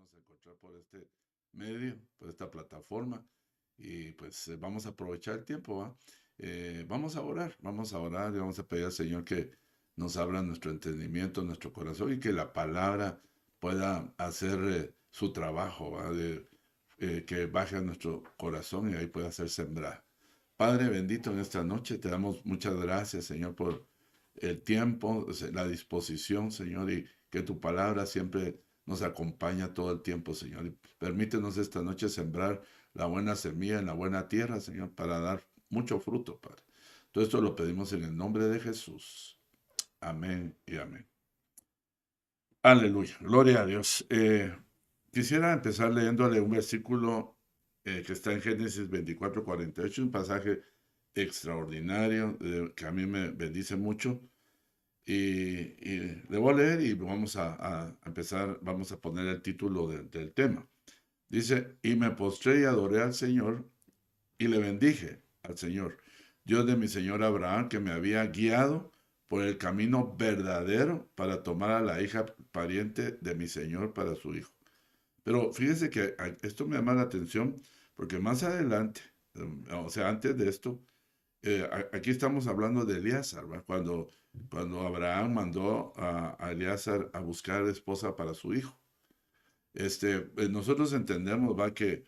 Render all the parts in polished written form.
podernos encontrar por este medio, por esta plataforma. Y pues vamos a aprovechar el tiempo, ¿va? Vamos a orar y vamos a pedir al Señor que nos abra nuestro entendimiento, nuestro corazón y que la palabra pueda hacer su trabajo, ¿va? Que baje a nuestro corazón y ahí pueda ser sembrada. Padre bendito, en esta noche te damos muchas gracias, Señor, por el tiempo, la disposición, Señor, y que tu palabra siempre nos acompaña todo el tiempo, Señor. Y permítenos esta noche sembrar la buena semilla en la buena tierra, Señor, para dar mucho fruto, Padre. Todo esto lo pedimos en el nombre de Jesús. Amén y amén. Aleluya, gloria a Dios. Quisiera empezar leyéndole un versículo que está en Génesis 24:48, un pasaje extraordinario que a mí me bendice mucho. Y le voy a leer y vamos a empezar, vamos a poner el título del tema. Dice, y me postré y adoré al Señor y le bendije al Señor, Dios de mi Señor Abraham, que me había guiado por el camino verdadero para tomar a la hija pariente de mi Señor para su hijo. Pero fíjese que esto me llama la atención porque más adelante, o sea, antes de esto, aquí estamos hablando de Elíasar, ¿va? Cuando Abraham mandó a Elíasar a buscar esposa para su hijo. Nosotros entendemos, ¿va? Que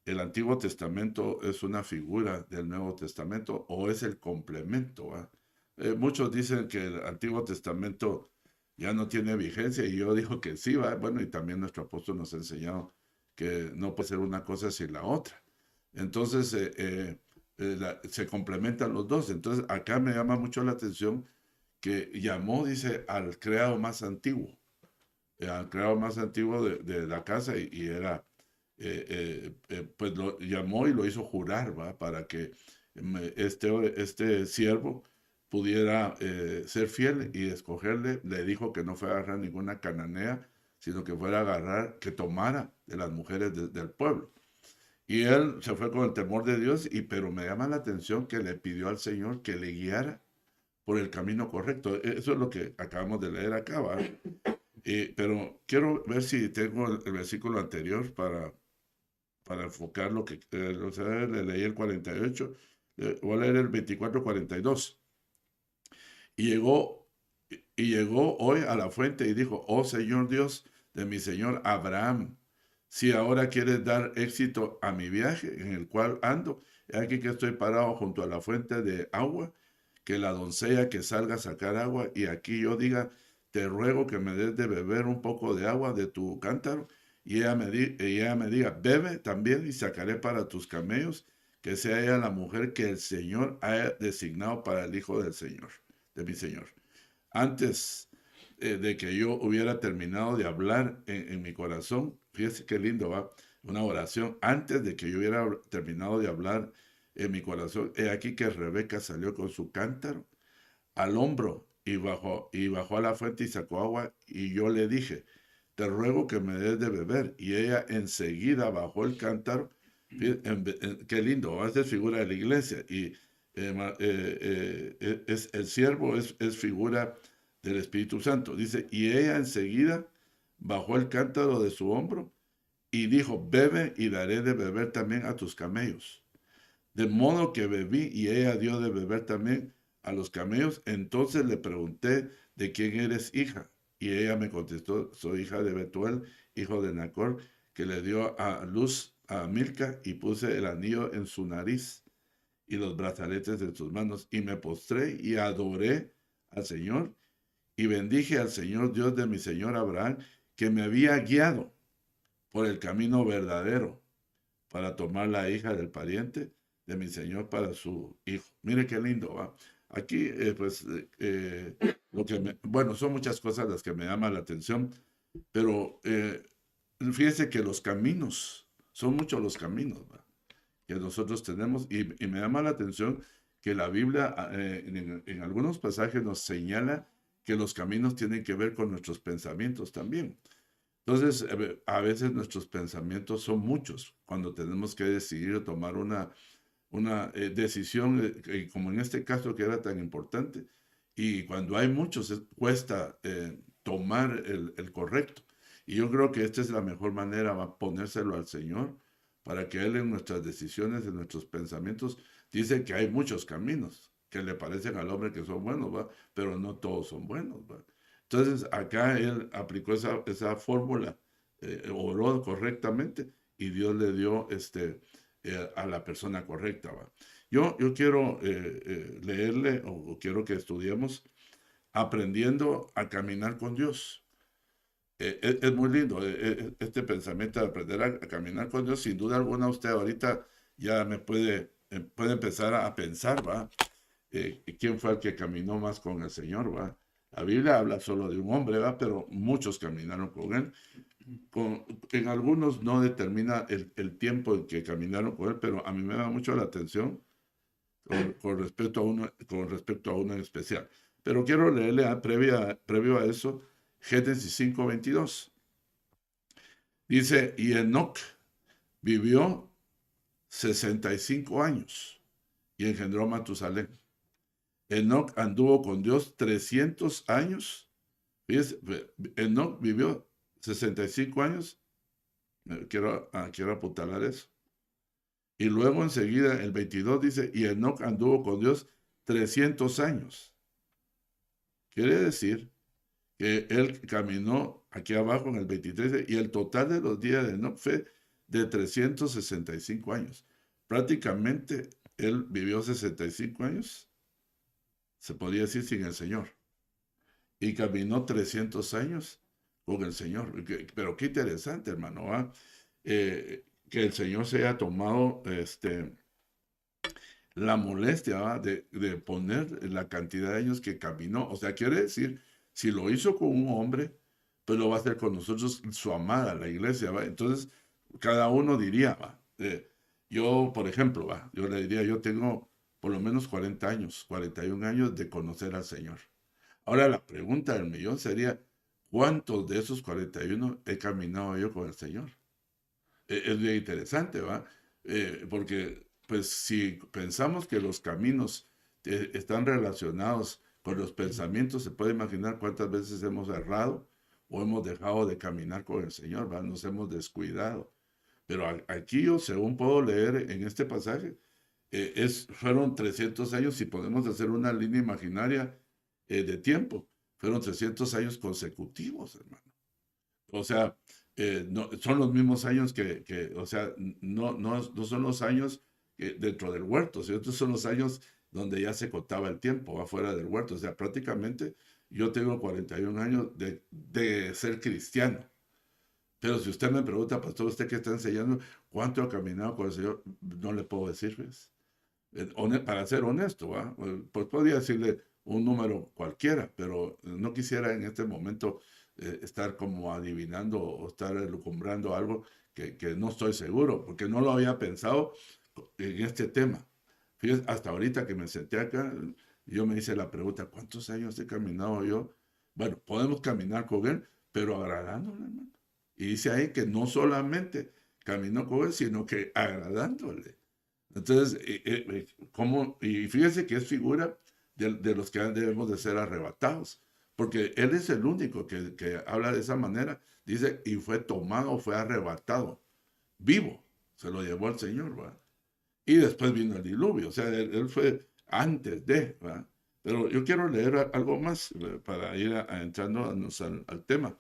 el Antiguo Testamento es una figura del Nuevo Testamento o es el complemento, ¿va? Muchos dicen que el Antiguo Testamento ya no tiene vigencia y yo digo que sí, ¿va? Bueno, y también nuestro apóstol nos ha enseñado que no puede ser una cosa sin la otra. Entonces, se complementan los dos. Entonces, acá me llama mucho la atención que llamó, dice, al criado más antiguo, al criado más antiguo de la casa y era, pues lo llamó y lo hizo jurar, ¿va? Para que este siervo pudiera ser fiel y escogerle. Le dijo que no fuera a agarrar ninguna cananea, sino que fuera a agarrar, que tomara de las mujeres del pueblo. Y él se fue con el temor de Dios, pero me llama la atención que le pidió al Señor que le guiara por el camino correcto. Eso es lo que acabamos de leer acá, ¿va? Pero quiero ver si tengo el versículo anterior para enfocar lo que, o sea, le leí el 48, voy a leer el 24:42. Y llegó, y llegó hoy a la fuente y dijo, oh Señor Dios de mi Señor Abraham, si ahora quieres dar éxito a mi viaje en el cual ando, he aquí que estoy parado junto a la fuente de agua, que la doncella que salga a sacar agua, y aquí yo diga, te ruego que me des de beber un poco de agua de tu cántaro, y ella me diga, bebe también y sacaré para tus camellos, que sea ella la mujer que el Señor haya designado para el hijo del Señor, de mi Señor. Antes de que yo hubiera terminado de hablar en mi corazón, fíjese qué lindo va, una oración, antes de que yo hubiera terminado de hablar en mi corazón, he aquí que Rebeca salió con su cántaro al hombro y bajó a la fuente y sacó agua, y yo le dije, te ruego que me des de beber, y ella enseguida bajó el cántaro. Qué lindo, esta es figura de la iglesia, y el siervo es figura del Espíritu Santo. Dice, y ella enseguida bajó el cántaro de su hombro y dijo, bebe y daré de beber también a tus camellos. De modo que bebí y ella dio de beber también a los camellos. Entonces le pregunté, ¿de quién eres hija? Y ella me contestó, soy hija de Betuel, hijo de Nacor, que le dio a luz a Milca, y puse el anillo en su nariz y los brazaletes en sus manos, y me postré y adoré al Señor, y bendije al Señor Dios de mi Señor Abraham, que me había guiado por el camino verdadero para tomar la hija del pariente de mi Señor para su hijo. Mire qué lindo, ¿va? Aquí, bueno, son muchas cosas las que me llaman la atención, pero fíjese que los caminos, son muchos los caminos, ¿va? Que nosotros tenemos, y me llama la atención que la Biblia en algunos pasajes nos señala que los caminos tienen que ver con nuestros pensamientos también. Entonces, a veces nuestros pensamientos son muchos cuando tenemos que decidir o tomar una decisión, como en este caso que era tan importante. Y cuando hay muchos, cuesta tomar el correcto. Y yo creo que esta es la mejor manera, va a ponérselo al Señor, para que Él en nuestras decisiones, en nuestros pensamientos, dice que hay muchos caminos que le parecen al hombre que son buenos, ¿va? Pero no todos son buenos, ¿va? Entonces, acá Él aplicó esa fórmula, oró correctamente y Dios le dio a la persona correcta, ¿va? Yo quiero leerle o quiero que estudiemos aprendiendo a caminar con Dios. Es muy lindo este pensamiento de aprender a caminar con Dios. Sin duda alguna, usted ahorita ya puede empezar a pensar, ¿va? ¿Quién fue el que caminó más con el Señor, va? La Biblia habla solo de un hombre, ¿va? Pero muchos caminaron con él. En algunos no determina el tiempo en que caminaron con él, pero a mí me da mucho la atención con respecto a uno en especial. Pero quiero leerle previo a eso Génesis 5:22. Dice, y Enoc vivió 65 años y engendró a Matusalén. Enoc anduvo con Dios 300 años. Fíjese, Enoc vivió 65 años. Quiero apuntalar eso. Y luego enseguida el 22 dice, y Enoc anduvo con Dios 300 años. Quiere decir que él caminó aquí abajo en el 23 y el total de los días de Enoc fue de 365 años. Prácticamente él vivió 65 años, se podría decir, sin el Señor. Y caminó 300 años con el Señor. Pero qué interesante, hermano, ¿va? Que el Señor se haya tomado la molestia, ¿va? De poner la cantidad de años que caminó. O sea, quiere decir, si lo hizo con un hombre, pues lo va a hacer con nosotros, su amada, la iglesia, ¿va? Entonces, cada uno diría, ¿va? Yo, por ejemplo, ¿va? Yo le diría, yo tengo por lo menos 40 años, 41 años de conocer al Señor. Ahora la pregunta del millón sería, ¿cuántos de esos 41 he caminado yo con el Señor? Es bien interesante, ¿va? Porque, pues, si pensamos que los caminos están relacionados con los pensamientos, se puede imaginar cuántas veces hemos errado o hemos dejado de caminar con el Señor, ¿va? Nos hemos descuidado. Pero aquí yo, según puedo leer en este pasaje, fueron 300 años, si podemos hacer una línea imaginaria de tiempo, fueron 300 años consecutivos, hermano. O sea, son los mismos años o sea, no son los años dentro del huerto, sino estos son los años donde ya se contaba el tiempo afuera del huerto. O sea, prácticamente yo tengo 41 años de ser cristiano. Pero si usted me pregunta, pastor, usted que está enseñando, ¿cuánto ha caminado con el Señor? No le puedo decir, ¿ves? Para ser honesto, ¿va? Pues podría decirle un número cualquiera, pero no quisiera en este momento estar como adivinando o estar elucumbrando algo que no estoy seguro, porque no lo había pensado en este tema. Fíjate, hasta ahorita que me senté acá, yo me hice la pregunta, ¿cuántos años he caminado yo? Bueno, podemos caminar con él, pero agradándole, hermano. Y dice ahí que no solamente caminó con él, sino que agradándole. Entonces, y fíjese que es figura de los que debemos de ser arrebatados, porque Él es el único que habla de esa manera. Dice, y fue tomado, fue arrebatado, vivo, se lo llevó al Señor, ¿va? Y después vino el diluvio, o sea, él fue antes de, ¿va? Pero yo quiero leer algo más para ir entrándonos al tema.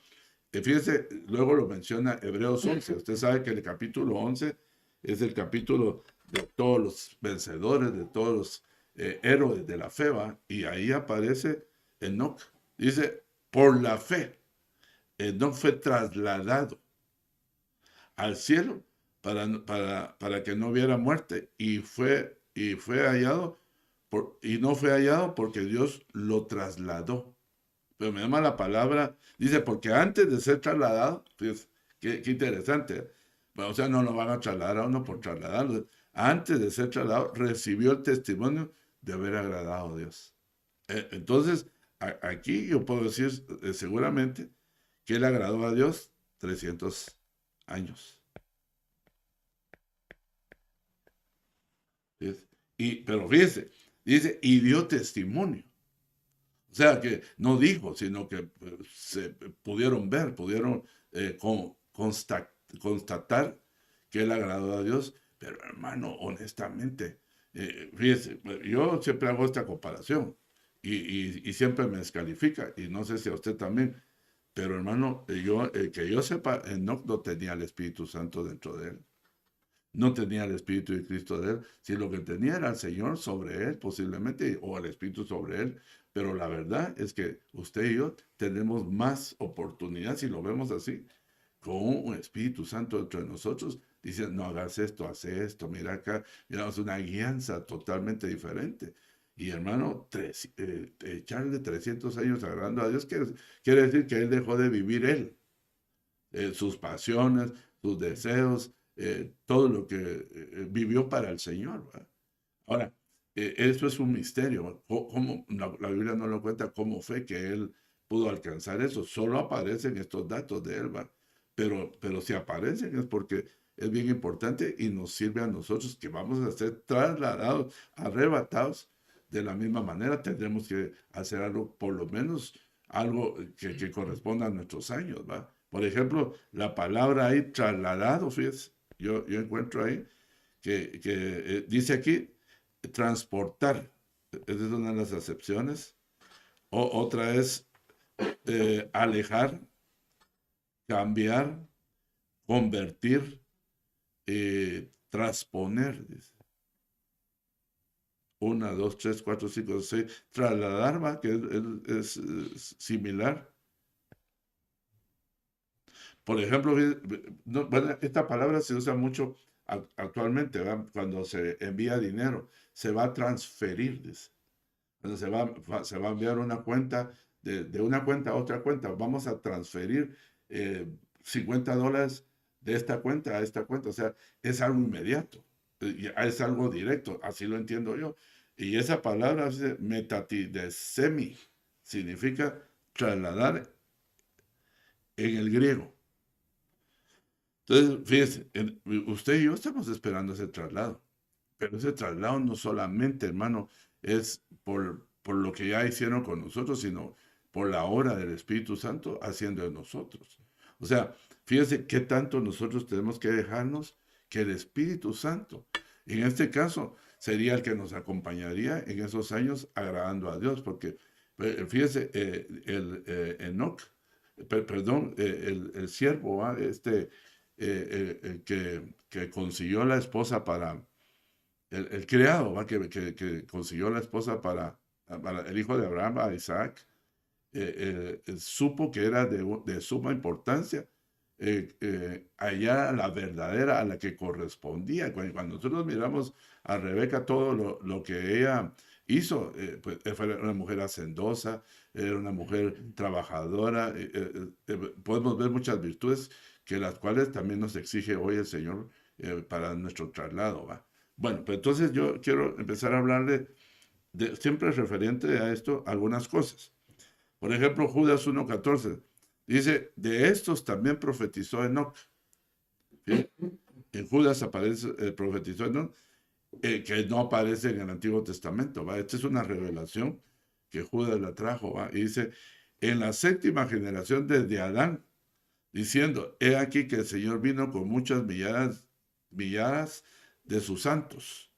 Fíjese, luego lo menciona Hebreos 11. Usted sabe que el capítulo 11 es el capítulo de todos los vencedores, de todos los héroes de la fe, ¿va? Y ahí aparece Enoc. Dice, por la fe, Enoc fue trasladado al cielo para que no hubiera muerte y fue hallado y no fue hallado porque Dios lo trasladó. Pero me llama la palabra, dice, porque antes de ser trasladado, pues, qué interesante, bueno, o sea, no lo van a trasladar a uno por trasladarlo. Antes de ser trasladado, recibió el testimonio de haber agradado a Dios. Entonces, aquí yo puedo decir seguramente que él agradó a Dios 300 años. ¿Ves? Pero fíjese, dice, y dio testimonio. O sea, que no dijo, sino que se pudieron ver, pudieron constatar que él agradó a Dios. Pero hermano, honestamente, fíjese, yo siempre hago esta comparación y siempre me descalifica, y no sé si a usted también, pero hermano, que yo sepa, Enoc no tenía el Espíritu Santo dentro de él. No tenía el Espíritu de Cristo de él. Si lo que tenía era el Señor sobre él, posiblemente, o el Espíritu sobre él. Pero la verdad es que usted y yo tenemos más oportunidad, si lo vemos así, con un Espíritu Santo dentro de nosotros. Dice, no hagas esto, hace esto, mira acá. Mira, es una guianza totalmente diferente. Y hermano, echarle 300 años agradando a Dios quiere decir que él dejó de vivir él, sus pasiones, sus deseos, todo lo que vivió para el Señor, ¿verdad? Ahora, eso es un misterio. ¿Cómo, la Biblia no lo cuenta cómo fue que él pudo alcanzar eso? Solo aparecen estos datos de él, ¿verdad? Pero si aparecen es porque es bien importante y nos sirve a nosotros que vamos a ser trasladados, arrebatados de la misma manera. Tendremos que hacer algo, por lo menos algo que corresponda a nuestros años, ¿va? Por ejemplo, la palabra ahí trasladado, fíjese, yo encuentro ahí que dice aquí transportar. Esa es una de las acepciones. Otra es alejar, cambiar, convertir, transponer. Dice. Una, dos, tres, cuatro, cinco, seis. Trasladar, ¿va? Que es similar. Por ejemplo, bueno, esta palabra se usa mucho actualmente, ¿va? Cuando se envía dinero. Se va a transferir, dice. Entonces se va a enviar una cuenta de una cuenta a otra cuenta. Vamos a transferir $50 de esta cuenta a esta cuenta. O sea, es algo inmediato. Es algo directo. Así lo entiendo yo. Y esa palabra metatidesemi significa trasladar en el griego. Entonces, fíjese, usted y yo estamos esperando ese traslado. Pero ese traslado no solamente, hermano, es por lo que ya hicieron con nosotros, sino por la obra del Espíritu Santo haciendo de nosotros. O sea, fíjese qué tanto nosotros tenemos que dejarnos que el Espíritu Santo, en este caso, sería el que nos acompañaría en esos años agradando a Dios, porque fíjese, Enoc, perdón, el siervo, que consiguió la esposa para el criado, ¿va? Que consiguió la esposa para el hijo de Abraham, a Isaac, supo que era de suma importancia hallar a la verdadera, a la que correspondía. Cuando nosotros miramos a Rebeca, todo lo que ella hizo, pues fue una mujer hacendosa, era una mujer trabajadora, podemos ver muchas virtudes que las cuales también nos exige hoy el Señor para nuestro traslado, ¿va? Bueno, pues entonces yo quiero empezar a hablarle siempre referente a esto, algunas cosas. Por ejemplo, Judas 1:14 dice, de estos también profetizó Enoc. ¿Sí? En Judas aparece, profetizó Enoc, que no aparece en el Antiguo Testamento. ¿Va? Esta es una revelación que Judas la trajo. ¿Va? Y dice, en la séptima generación desde Adán, diciendo, he aquí que el Señor vino con muchas millaras de sus santos.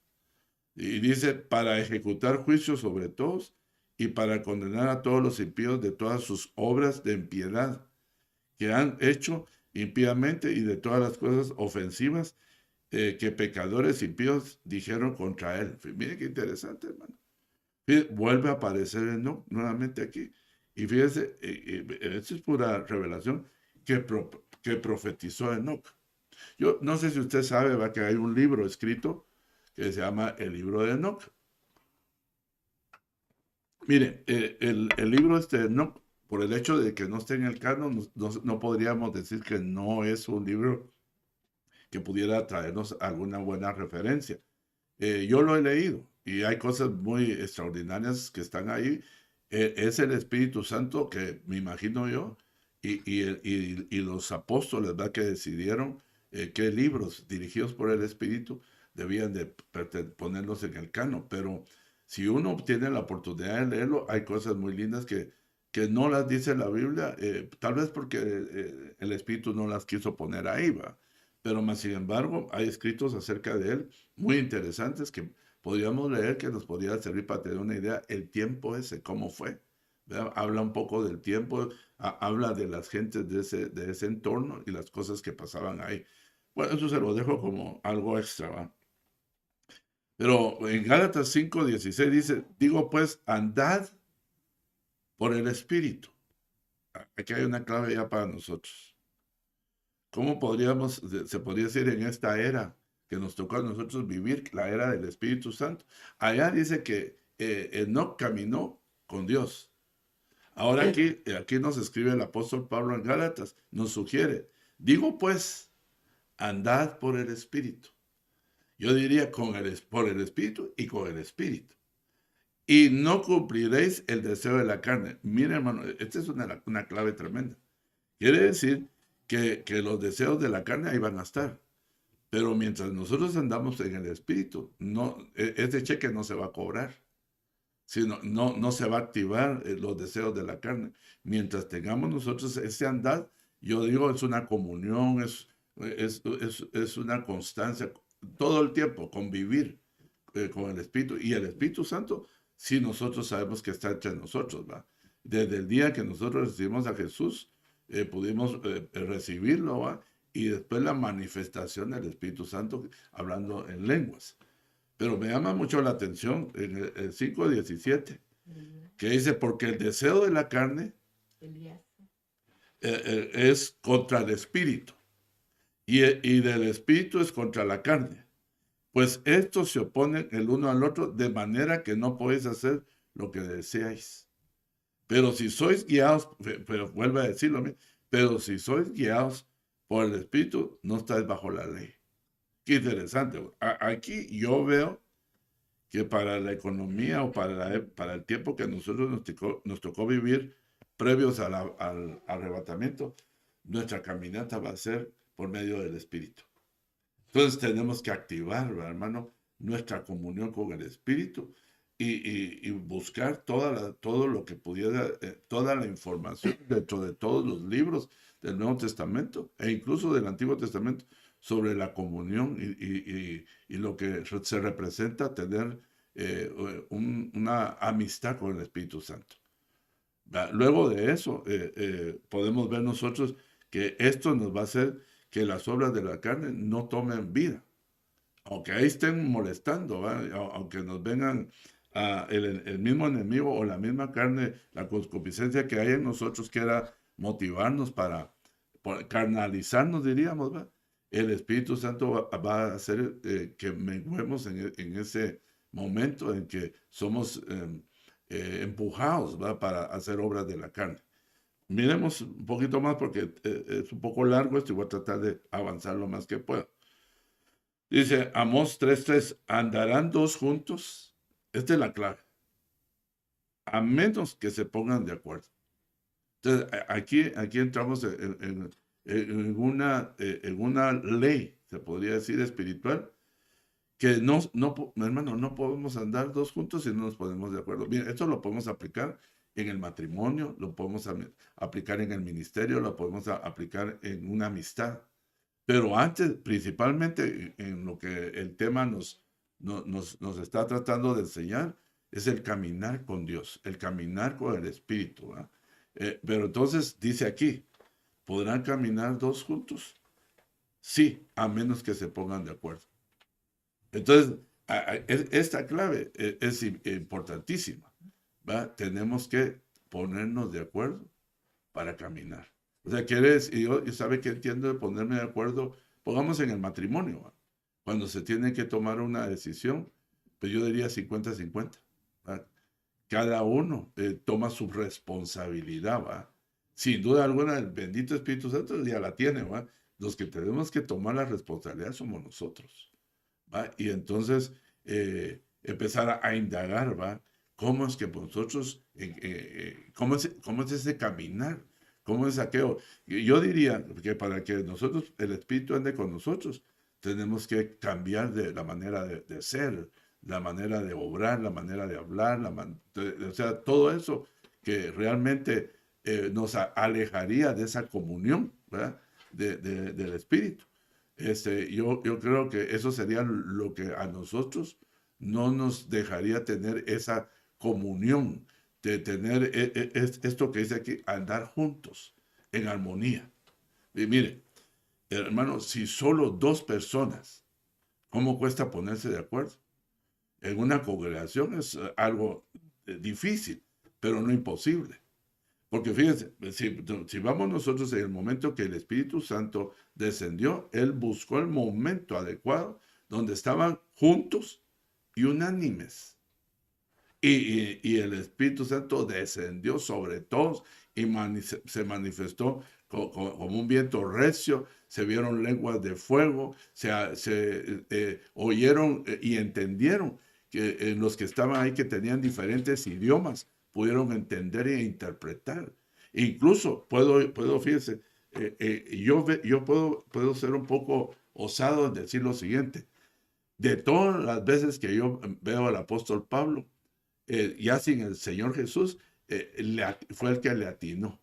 Y dice, para ejecutar juicio sobre todos y para condenar a todos los impíos de todas sus obras de impiedad que han hecho impíamente y de todas las cosas ofensivas que pecadores impíos dijeron contra él. Mire qué interesante, hermano. Vuelve a aparecer Enoc nuevamente aquí. Y fíjese, esto es pura revelación que profetizó Enoc. Yo no sé si usted sabe, va, que hay un libro escrito que se llama el libro de Enoc. Mire, el libro no, por el hecho de que no esté en el canon, no podríamos decir que no es un libro que pudiera traernos alguna buena referencia. Yo lo he leído y hay cosas muy extraordinarias que están ahí. Es el Espíritu Santo que me imagino yo y los apóstoles, ¿verdad? Que decidieron qué libros dirigidos por el Espíritu debían de ponerlos en el canon. Pero si uno tiene la oportunidad de leerlo, hay cosas muy lindas que que no las dice la Biblia, tal vez porque el Espíritu no las quiso poner ahí, ¿va? Pero más sin embargo, hay escritos acerca de él muy interesantes que podríamos leer, que nos podría servir para tener una idea el tiempo ese, cómo fue. ¿Verdad? Habla un poco del tiempo, habla de las gentes de ese entorno y las cosas que pasaban ahí. Bueno, eso se lo dejo como algo extra, ¿va? Pero en Gálatas 5:16 dice, digo pues, andad por el Espíritu. Aquí hay una clave ya para nosotros. ¿Cómo podríamos, se podría decir en esta era que nos tocó a nosotros vivir, la era del Espíritu Santo? Allá dice que Enoc caminó con Dios. Ahora aquí nos escribe el apóstol Pablo en Gálatas, nos sugiere, digo pues, andad por el Espíritu. Yo diría por el Espíritu y con el Espíritu. Y no cumpliréis el deseo de la carne. Mira, hermano, esta es una clave tremenda. Quiere decir que los deseos de la carne ahí van a estar. Pero mientras nosotros andamos en el Espíritu, no, ese cheque no se va a cobrar. Sino, no se va a activar los deseos de la carne. Mientras tengamos nosotros ese andar, yo digo, es una comunión, es una constancia, todo el tiempo, convivir con el Espíritu. Y el Espíritu Santo, si nosotros sabemos que está entre nosotros, ¿va? Desde el día que nosotros recibimos a Jesús, pudimos recibirlo, ¿va? Y después la manifestación del Espíritu Santo hablando en lenguas. Pero me llama mucho la atención en el 5:17, que dice, porque el deseo de la carne es contra el espíritu, y del espíritu es contra la carne. Pues estos se oponen el uno al otro, de manera que no podéis hacer lo que deseáis. Pero si sois guiados, pero vuelve a decirlo, pero si sois guiados por el espíritu, no estáis bajo la ley. Qué interesante. Aquí yo veo que para la economía o para el tiempo que nosotros nos tocó vivir previos al arrebatamiento, nuestra caminata va a ser por medio del Espíritu. Entonces tenemos que activar, hermano, nuestra comunión con el Espíritu y buscar todo lo que pudiera, toda la información dentro de todos los libros del Nuevo Testamento e incluso del Antiguo Testamento sobre la comunión y lo que se representa tener una amistad con el Espíritu Santo. Luego de eso, podemos ver nosotros que esto nos va a hacer que las obras de la carne no tomen vida. Aunque ahí estén molestando, ¿va? Aunque nos vengan el mismo enemigo o la misma carne, la concupiscencia que hay en nosotros, quiera motivarnos para carnalizarnos, diríamos, ¿va? El Espíritu Santo va a hacer que menguemos en ese momento en que somos empujados, ¿va? Para hacer obras de la carne. Miremos un poquito más porque es un poco largo esto y voy a tratar de avanzar lo más que pueda. Dice Amós 3:3, ¿andarán dos juntos? Esta es la clave. A menos que se pongan de acuerdo. Entonces, aquí entramos en una ley, se podría decir, espiritual, que hermano, no podemos andar dos juntos si no nos ponemos de acuerdo. Bien, esto lo podemos aplicar en el matrimonio, lo podemos aplicar en el ministerio, lo podemos aplicar en una amistad. Pero antes, principalmente en lo que el tema nos está tratando de enseñar, es el caminar con Dios, el caminar con el Espíritu. Pero entonces dice aquí, ¿podrán caminar dos juntos? Sí, a menos que se pongan de acuerdo. Entonces, esta clave es importantísima, ¿va? Tenemos que ponernos de acuerdo para caminar. O sea, quieres, y yo sabe que entiendo de ponerme de acuerdo, pongamos en el matrimonio, ¿va? Cuando se tiene que tomar una decisión, pues yo diría 50-50, ¿va? Cada uno toma su responsabilidad, ¿va? Sin duda alguna, el bendito Espíritu Santo ya la tiene, ¿va? Los que tenemos que tomar la responsabilidad somos nosotros, ¿va? Y entonces empezar a indagar, ¿va? ¿Cómo es que nosotros, cómo es ese caminar? ¿Cómo es aquello? Yo diría que para que nosotros, el Espíritu ande con nosotros, tenemos que cambiar de la manera de ser, la manera de obrar, la manera de hablar, o sea, todo eso que realmente nos alejaría de esa comunión, ¿verdad? Del Espíritu. Yo creo que eso sería lo que a nosotros no nos dejaría tener esa comunión, de tener esto que dice aquí, andar juntos en armonía. Y mire, hermano, si solo dos personas, ¿cómo cuesta ponerse de acuerdo? En una congregación es algo difícil, pero no imposible. Porque fíjense, si vamos nosotros en el momento que el Espíritu Santo descendió, Él buscó el momento adecuado donde estaban juntos y unánimes. Y el Espíritu Santo descendió sobre todos y se manifestó como un viento recio, se vieron lenguas de fuego, se oyeron y entendieron que los que estaban ahí que tenían diferentes idiomas pudieron entender e interpretar. Incluso fíjense, yo puedo ser un poco osado en decir lo siguiente. De todas las veces que yo veo al apóstol Pablo, ya sin el Señor Jesús, fue el que le atinó.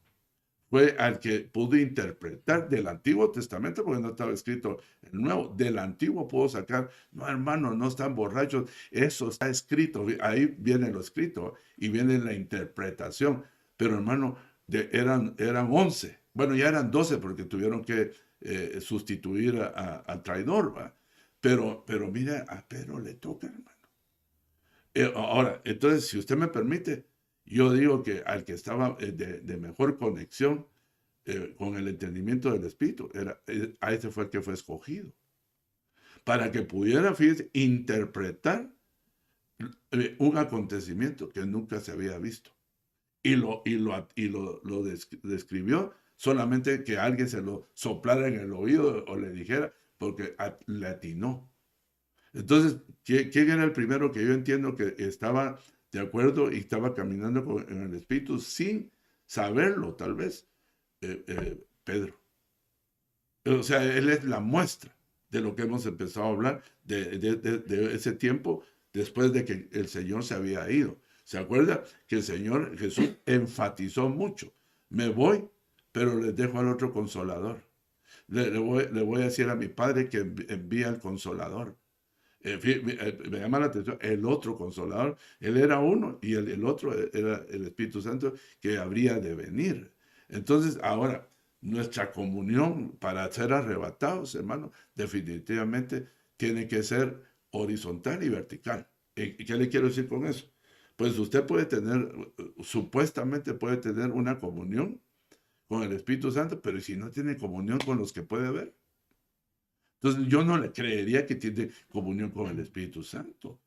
Fue al que pudo interpretar del Antiguo Testamento, porque no estaba escrito el Nuevo. Del Antiguo pudo sacar, no hermano, no están borrachos, eso está escrito, ahí viene lo escrito y viene la interpretación. Pero hermano, eran 11, bueno, ya eran 12 porque tuvieron que sustituir al traidor, ¿va? Pero mira, a Pedro le toca, hermano. Ahora, entonces, si usted me permite, yo digo que al que estaba de mejor conexión con el entendimiento del Espíritu, a ese fue el que fue escogido, para que pudiera, fíjese, interpretar un acontecimiento que nunca se había visto. Y lo describió solamente que alguien se lo soplara en el oído o le dijera, porque le atinó. Entonces, ¿quién era el primero que yo entiendo que estaba de acuerdo y estaba caminando en el Espíritu sin saberlo, tal vez? Pedro. O sea, él es la muestra de lo que hemos empezado a hablar de ese tiempo después de que el Señor se había ido. ¿Se acuerda que el Señor Jesús enfatizó mucho? Me voy, pero les dejo al otro consolador. Le voy a decir a mi Padre que envía al consolador. Me llama la atención el otro consolador. Él era uno y el otro era el Espíritu Santo que habría de venir. Entonces, ahora, nuestra comunión para ser arrebatados, hermano, definitivamente tiene que ser horizontal y vertical. ¿Y qué le quiero decir con eso? Pues usted puede tener, supuestamente puede tener una comunión con el Espíritu Santo, pero si no tiene comunión con los que puede ver, entonces yo no le creería que tiene comunión con el Espíritu Santo.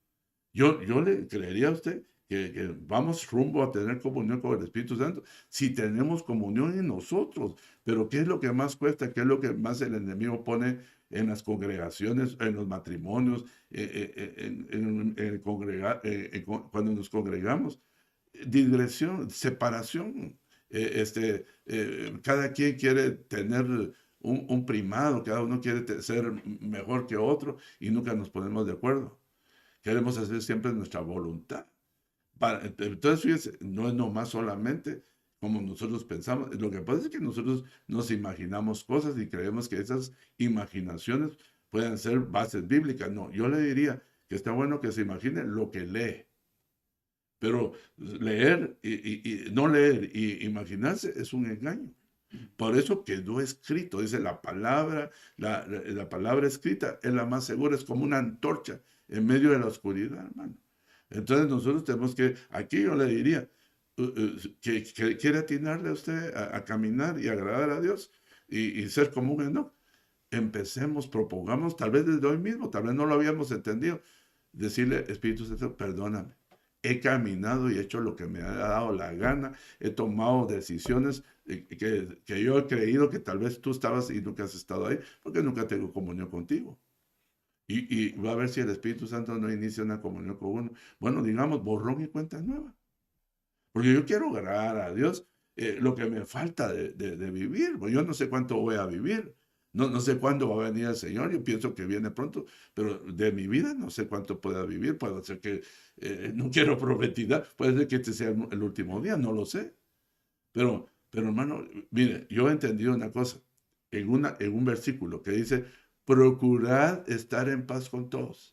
Yo le creería a usted que vamos rumbo a tener comunión con el Espíritu Santo si tenemos comunión en nosotros. Pero ¿qué es lo que más cuesta? ¿Qué es lo que más el enemigo pone en las congregaciones, en los matrimonios, cuando nos congregamos? Digresión, separación. Cada quien quiere tener un primado, cada uno quiere ser mejor que otro y nunca nos ponemos de acuerdo. Queremos hacer siempre nuestra voluntad. Entonces, fíjense, no es nomás solamente como nosotros pensamos. Lo que pasa es que nosotros nos imaginamos cosas y creemos que esas imaginaciones pueden ser bases bíblicas. No, yo le diría que está bueno que se imagine lo que lee. Pero leer y no leer y imaginarse es un engaño. Por eso quedó escrito, dice la palabra escrita es la más segura, es como una antorcha en medio de la oscuridad, hermano. Entonces nosotros tenemos que, aquí yo le diría, que quiere atinarle a usted a caminar y agradar a Dios y ser como un Enoc. Empecemos, propongamos, tal vez desde hoy mismo, tal vez no lo habíamos entendido, decirle, Espíritu Santo, perdóname. He caminado y he hecho lo que me ha dado la gana. He tomado decisiones que yo he creído que tal vez tú estabas y nunca has estado ahí, porque nunca tengo comunión contigo. Y va a ver si el Espíritu Santo no inicia una comunión con uno. Bueno, digamos, borrón y cuenta nueva. Porque yo quiero agradar a Dios lo que me falta de vivir. Pues yo no sé cuánto voy a vivir. No sé cuándo va a venir el Señor, yo pienso que viene pronto, pero de mi vida no sé cuánto pueda vivir, puede ser que, no quiero profetizar, puede ser que este sea el último día, no lo sé. Pero hermano, mire, yo he entendido una cosa, en un versículo que dice, procurad estar en paz con todos.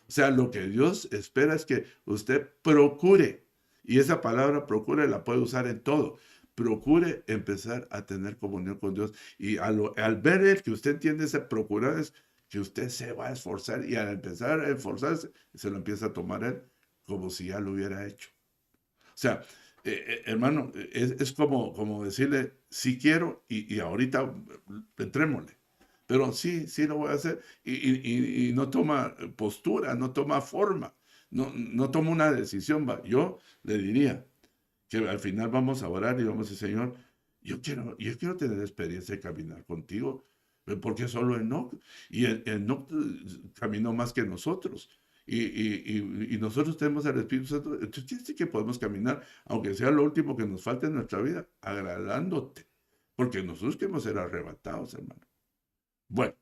O sea, lo que Dios espera es que usted procure, y esa palabra procure la puede usar en todo. Procure empezar a tener comunión con Dios. Y al ver que usted entiende ese procurar, es que usted se va a esforzar, y al empezar a esforzarse, se lo empieza a tomar él como si ya lo hubiera hecho. O sea, hermano, es como decirle, sí quiero, y ahorita entrémosle. Pero sí, sí lo voy a hacer. Y no toma postura, no toma forma, no toma una decisión. Yo le diría que al final vamos a orar y vamos a decir, Señor, yo quiero tener experiencia de caminar contigo, porque solo Enoc, y Enoc caminó más que nosotros. Y nosotros tenemos al Espíritu Santo, entonces sí que podemos caminar, aunque sea lo último que nos falte en nuestra vida, agradándote, porque nosotros queremos ser arrebatados, hermano. Bueno,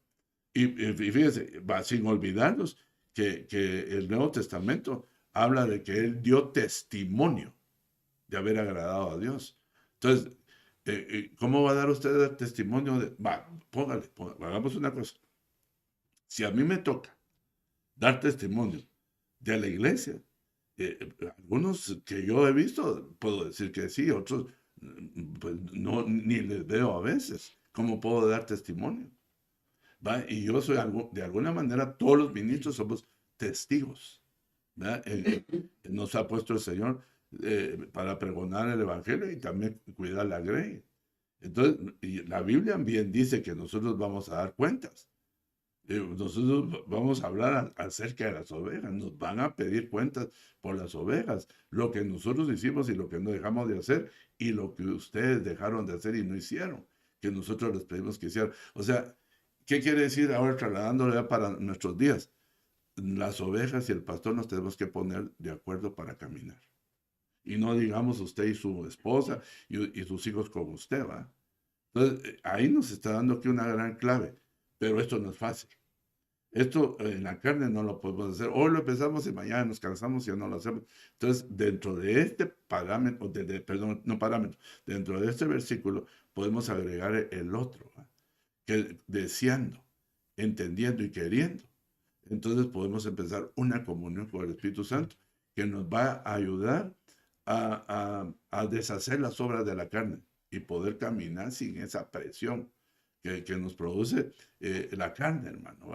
y fíjese, va sin olvidarnos que el Nuevo Testamento habla de que Él dio testimonio de haber agradado a Dios. Entonces, ¿cómo va a dar usted el testimonio de... Va, hagamos una cosa. Si a mí me toca dar testimonio de la iglesia, algunos que yo he visto, puedo decir que sí, otros pues no, ni les veo a veces. ¿Cómo puedo dar testimonio? ¿Va? Y yo soy de alguna manera, todos los ministros somos testigos. ¿Va? Nos ha puesto el Señor para pregonar el Evangelio y también cuidar la grey. Entonces, y la Biblia bien dice que nosotros vamos a dar cuentas. Nosotros vamos a hablar acerca de las ovejas, nos van a pedir cuentas por las ovejas, lo que nosotros hicimos y lo que no dejamos de hacer, y lo que ustedes dejaron de hacer y no hicieron, que nosotros les pedimos que hicieran. O sea, ¿qué quiere decir ahora trasladándolo ya para nuestros días? Las ovejas y el pastor nos tenemos que poner de acuerdo para caminar. Y no digamos usted y su esposa y sus hijos con usted, ¿va? Entonces, ahí nos está dando aquí una gran clave, pero esto no es fácil. Esto en la carne no lo podemos hacer. Hoy lo empezamos y mañana nos cansamos y ya no lo hacemos. Entonces, dentro de este parámetro, perdón, no parámetro, dentro de este versículo podemos agregar el otro, ¿va? Que deseando, entendiendo y queriendo. Entonces podemos empezar una comunión con el Espíritu Santo que nos va a ayudar a deshacer las obras de la carne y poder caminar sin esa presión que nos produce la carne, hermano.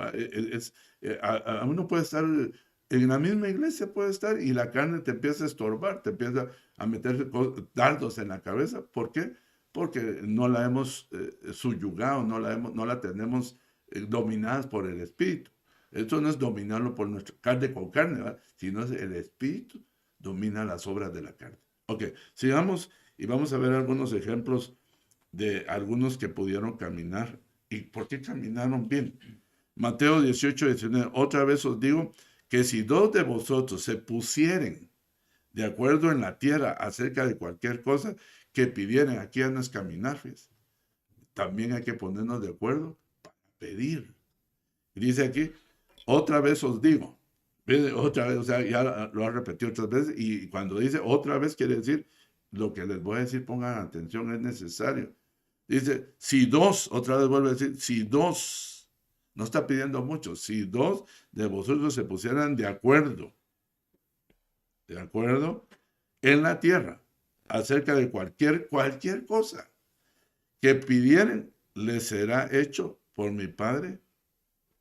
Uno puede estar en la misma iglesia, puede estar, y la carne te empieza a estorbar, te empieza a meter dardos en la cabeza. ¿Por qué? Porque no la hemos subyugado, no la tenemos dominadas por el Espíritu. Esto no es dominarlo por nuestra carne con carne, ¿verdad? Sino es el Espíritu domina las obras de la carne. Ok, sigamos y vamos a ver algunos ejemplos de algunos que pudieron caminar. ¿Y por qué caminaron bien? Mateo 18:19. Otra vez os digo que si dos de vosotros se pusieren de acuerdo en la tierra acerca de cualquier cosa que pidieran, aquí ya no es caminar, ¿ves? También hay que ponernos de acuerdo para pedir. Y dice aquí, otra vez os digo. Otra vez, o sea, ya lo ha repetido otras veces, y cuando dice otra vez quiere decir, lo que les voy a decir, pongan atención, es necesario. Dice, si dos, otra vez vuelve a decir, si dos, no está pidiendo mucho, si dos de vosotros se pusieran de acuerdo, en la tierra, acerca de cualquier cosa que pidieran, les será hecho por mi Padre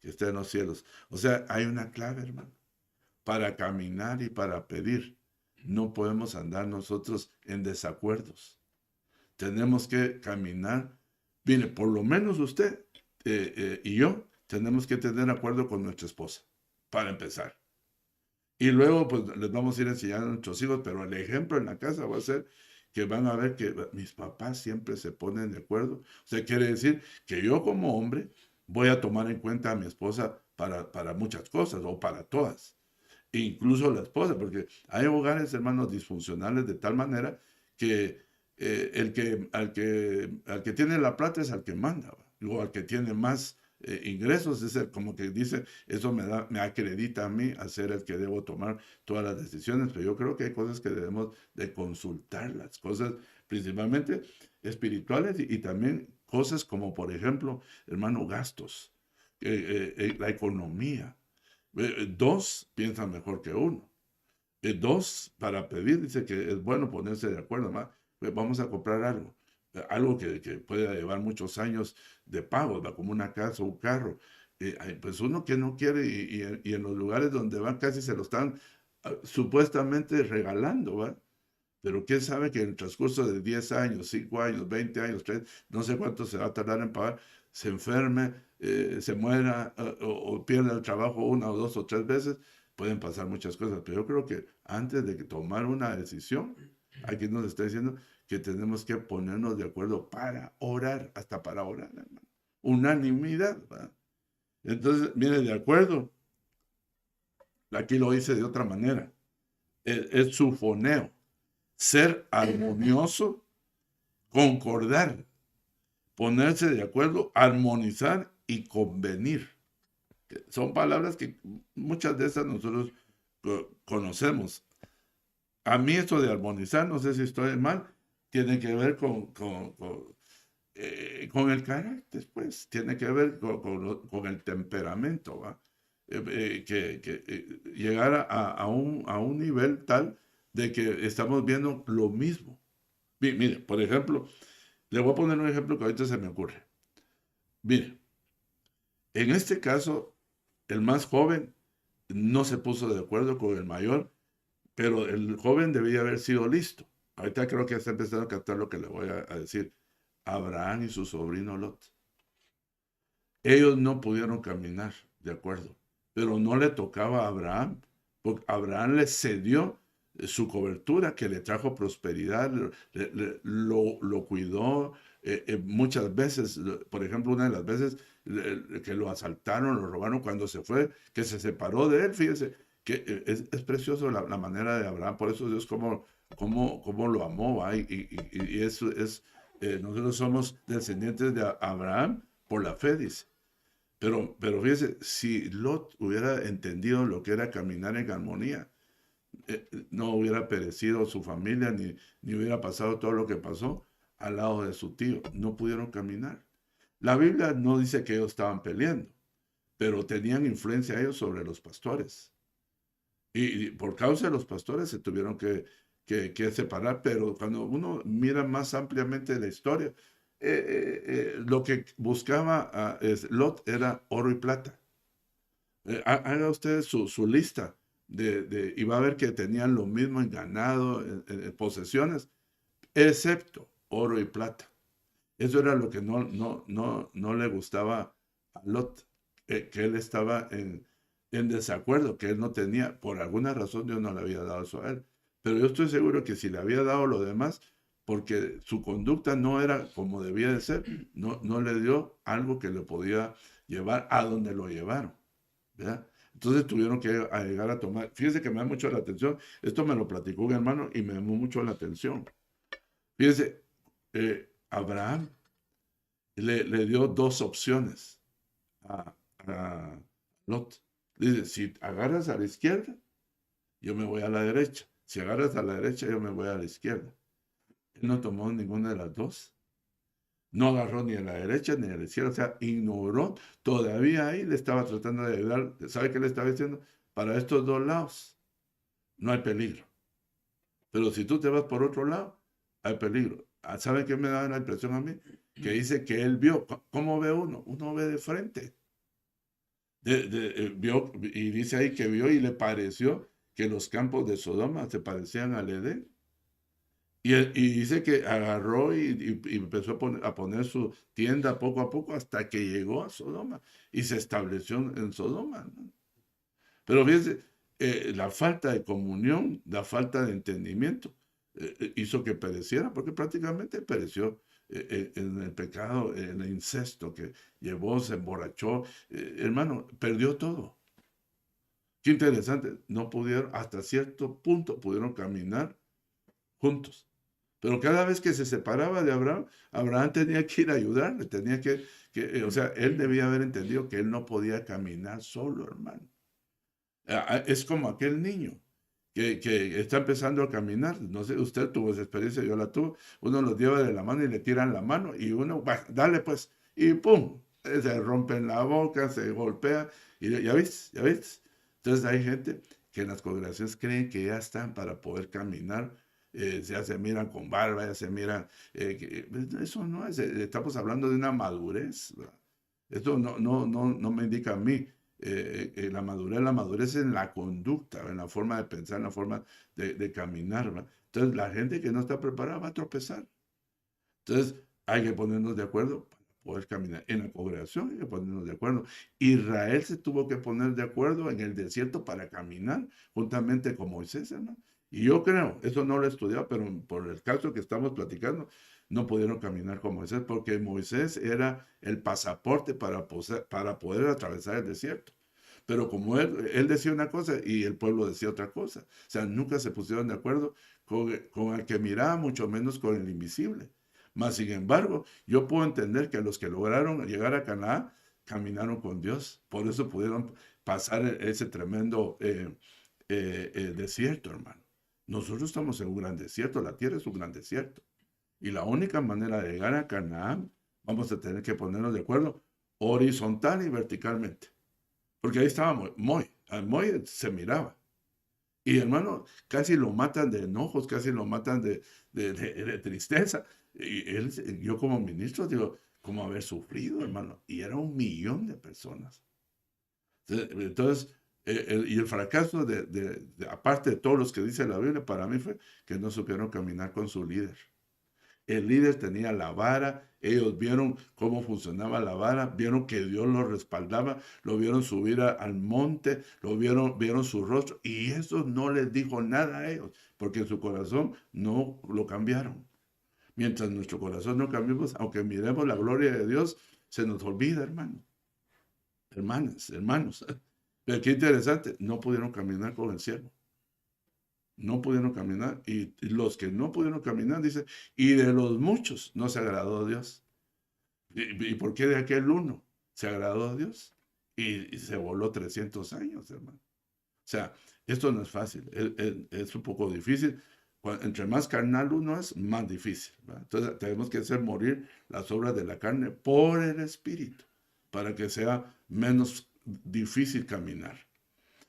que está en los cielos. O sea, hay una clave, hermano, para caminar y para pedir. No podemos andar nosotros en desacuerdos. Tenemos que caminar. Mire, por lo menos usted y yo tenemos que tener acuerdo con nuestra esposa, para empezar. Y luego, pues, les vamos a ir enseñando a nuestros hijos, pero el ejemplo en la casa va a ser que van a ver que mis papás siempre se ponen de acuerdo. O sea, quiere decir que yo como hombre voy a tomar en cuenta a mi esposa para muchas cosas, o para todas. Incluso la esposa, porque hay hogares, hermanos, disfuncionales de tal manera que al que tiene la plata es al que manda, ¿va? o al que tiene más ingresos, es como que dice, eso me acredita a mí a ser el que debo tomar todas las decisiones, pero yo creo que hay cosas que debemos de consultar, las cosas principalmente espirituales y también cosas como, por ejemplo, hermano, gastos, la economía. Dos piensan mejor que uno. Dos, para pedir, dice que es bueno ponerse de acuerdo, pues vamos a comprar algo, algo que pueda llevar muchos años de pago, ¿va? Como una casa o un carro. Pues uno que no quiere y en los lugares donde van casi se lo están supuestamente regalando, ¿va? Pero quién sabe que en el transcurso de 10 años, 5 años, 20 años, 3, no sé cuánto se va a tardar en pagar, se enferme, se muera o pierda el trabajo una o dos o tres veces, pueden pasar muchas cosas. Pero yo creo que antes de tomar una decisión, aquí nos está diciendo que tenemos que ponernos de acuerdo para orar, hasta para orar, hermano. Unanimidad, ¿va? Entonces, mire, de acuerdo, aquí lo hice de otra manera. Es sufoneo, ser armonioso, concordar, ponerse de acuerdo, armonizar y convenir. Son palabras que muchas de esas nosotros conocemos. A mí esto de armonizar, no sé si estoy mal, tiene que ver con el carácter, pues, tiene que ver con el temperamento, ¿va? Llegar a un nivel tal de que estamos viendo lo mismo. Mire, por ejemplo, le voy a poner un ejemplo que ahorita se me ocurre. Mire, en este caso, el más joven no se puso de acuerdo con el mayor, pero el joven debía haber sido listo. Ahorita creo que está empezando a captar lo que le voy a decir. Abraham y su sobrino Lot. Ellos no pudieron caminar, de acuerdo, pero no le tocaba a Abraham, porque Abraham le cedió su cobertura que le trajo prosperidad, lo cuidó muchas veces. Por ejemplo, una de las veces que lo asaltaron, lo robaron cuando se fue, que se separó de él, fíjese, que es precioso la manera de Abraham, por eso Dios como lo amó, ¿va? Y eso es, nosotros somos descendientes de Abraham por la fe, dice. Pero fíjese, si Lot hubiera entendido lo que era caminar en armonía, no hubiera perecido su familia ni hubiera pasado todo lo que pasó al lado de su tío. No pudieron caminar. La Biblia no dice que ellos estaban peleando, pero tenían influencia ellos sobre los pastores. Y por causa de los pastores se tuvieron que separar, pero cuando uno mira más ampliamente la historia, lo que buscaba Lot era oro y plata. Haga usted su lista y va a ver que tenían lo mismo en ganado, en posesiones, excepto oro y plata. Eso era lo que no le gustaba a Lot, que él estaba en desacuerdo, que él no tenía, por alguna razón Dios no le había dado eso a él. Pero yo estoy seguro que si le había dado lo demás, porque su conducta no era como debía de ser, no le dio algo que le podía llevar a donde lo llevaron, ¿verdad? Entonces tuvieron que llegar a tomar. Fíjese que me da mucho la atención. Esto me lo platicó un hermano y me llamó mucho la atención. Fíjese, Abraham le dio dos opciones a Lot. Dice, si agarras a la izquierda, yo me voy a la derecha. Si agarras a la derecha, yo me voy a la izquierda. Él no tomó ninguna de las dos. No agarró ni a la derecha ni a la izquierda, o sea, ignoró. Todavía ahí le estaba tratando de ayudar. ¿Sabe qué le estaba diciendo? Para estos dos lados no hay peligro. Pero si tú te vas por otro lado, hay peligro. ¿Sabe qué me da la impresión a mí? Que dice que él vio. ¿Cómo ve uno? Uno ve de frente. Vio, y dice ahí que vio y le pareció que los campos de Sodoma se parecían al Edén. Y dice que agarró y empezó a poner su tienda poco a poco hasta que llegó a Sodoma y se estableció en Sodoma, ¿no? Pero fíjense, la falta de comunión, la falta de entendimiento, hizo que pereciera, porque prácticamente pereció en el pecado, en el incesto que llevó, se emborrachó. Hermano, perdió todo. Qué interesante, no pudieron, hasta cierto punto pudieron caminar juntos. Pero cada vez que se separaba de Abraham, Abraham tenía que ir a ayudarle, tenía o sea, él debía haber entendido que él no podía caminar solo, hermano. Es como aquel niño que está empezando a caminar. No sé, usted tuvo esa experiencia, yo la tuve. Uno los lleva de la mano y le tiran la mano y uno, "Va, dale pues", y ¡pum! Se rompen la boca, se golpea, y ya ves, ya ves. Entonces hay gente que en las congregaciones creen que ya están para poder caminar, ya se miran con barba, ya se miran, eso no es, estamos hablando de una madurez, ¿verdad? Esto no me indica a mí. La madurez en la conducta, en la forma de pensar, en la forma de caminar, ¿verdad? Entonces, la gente que no está preparada va a tropezar. Entonces, hay que ponernos de acuerdo para poder caminar. En la congregación hay que ponernos de acuerdo. Israel se tuvo que poner de acuerdo en el desierto para caminar juntamente con Moisés, hermano. Y yo creo, eso no lo he estudiado, pero por el caso que estamos platicando, no pudieron caminar con Moisés porque Moisés era el pasaporte para poder atravesar el desierto. Pero como él decía una cosa y el pueblo decía otra cosa. O sea, nunca se pusieron de acuerdo con el que miraba, mucho menos con el invisible. Mas, sin embargo, yo puedo entender que los que lograron llegar a Canaán caminaron con Dios. Por eso pudieron pasar ese tremendo desierto, hermano. Nosotros estamos en un gran desierto, la tierra es un gran desierto. Y la única manera de llegar a Canaán, vamos a tener que ponernos de acuerdo horizontal y verticalmente. Porque ahí estaba Moy se miraba. Y hermano, casi lo matan de enojos, casi lo matan de tristeza. Y yo como ministro digo, como haber sufrido, hermano. Y era 1 millón de personas. Entonces, y el fracaso aparte de todos los que dice la Biblia, para mí fue que no supieron caminar con su líder. El líder tenía la vara, ellos vieron cómo funcionaba la vara, vieron que Dios lo respaldaba, lo vieron subir al monte, vieron su rostro y eso no les dijo nada a ellos, porque en su corazón no lo cambiaron. Mientras nuestro corazón no cambiemos, aunque miremos la gloria de Dios, se nos olvida, hermano, hermanas, hermanos. Pero qué interesante, no pudieron caminar con el cielo. No pudieron caminar y los que no pudieron caminar, dice, y de los muchos no se agradó a Dios. ¿Y por qué de aquel uno se agradó a Dios? Y se voló 300 años, hermano. O sea, esto no es fácil, es un poco difícil. Entre más carnal uno es, más difícil, ¿verdad? Entonces tenemos que hacer morir las obras de la carne por el Espíritu, para que sea menos difícil caminar.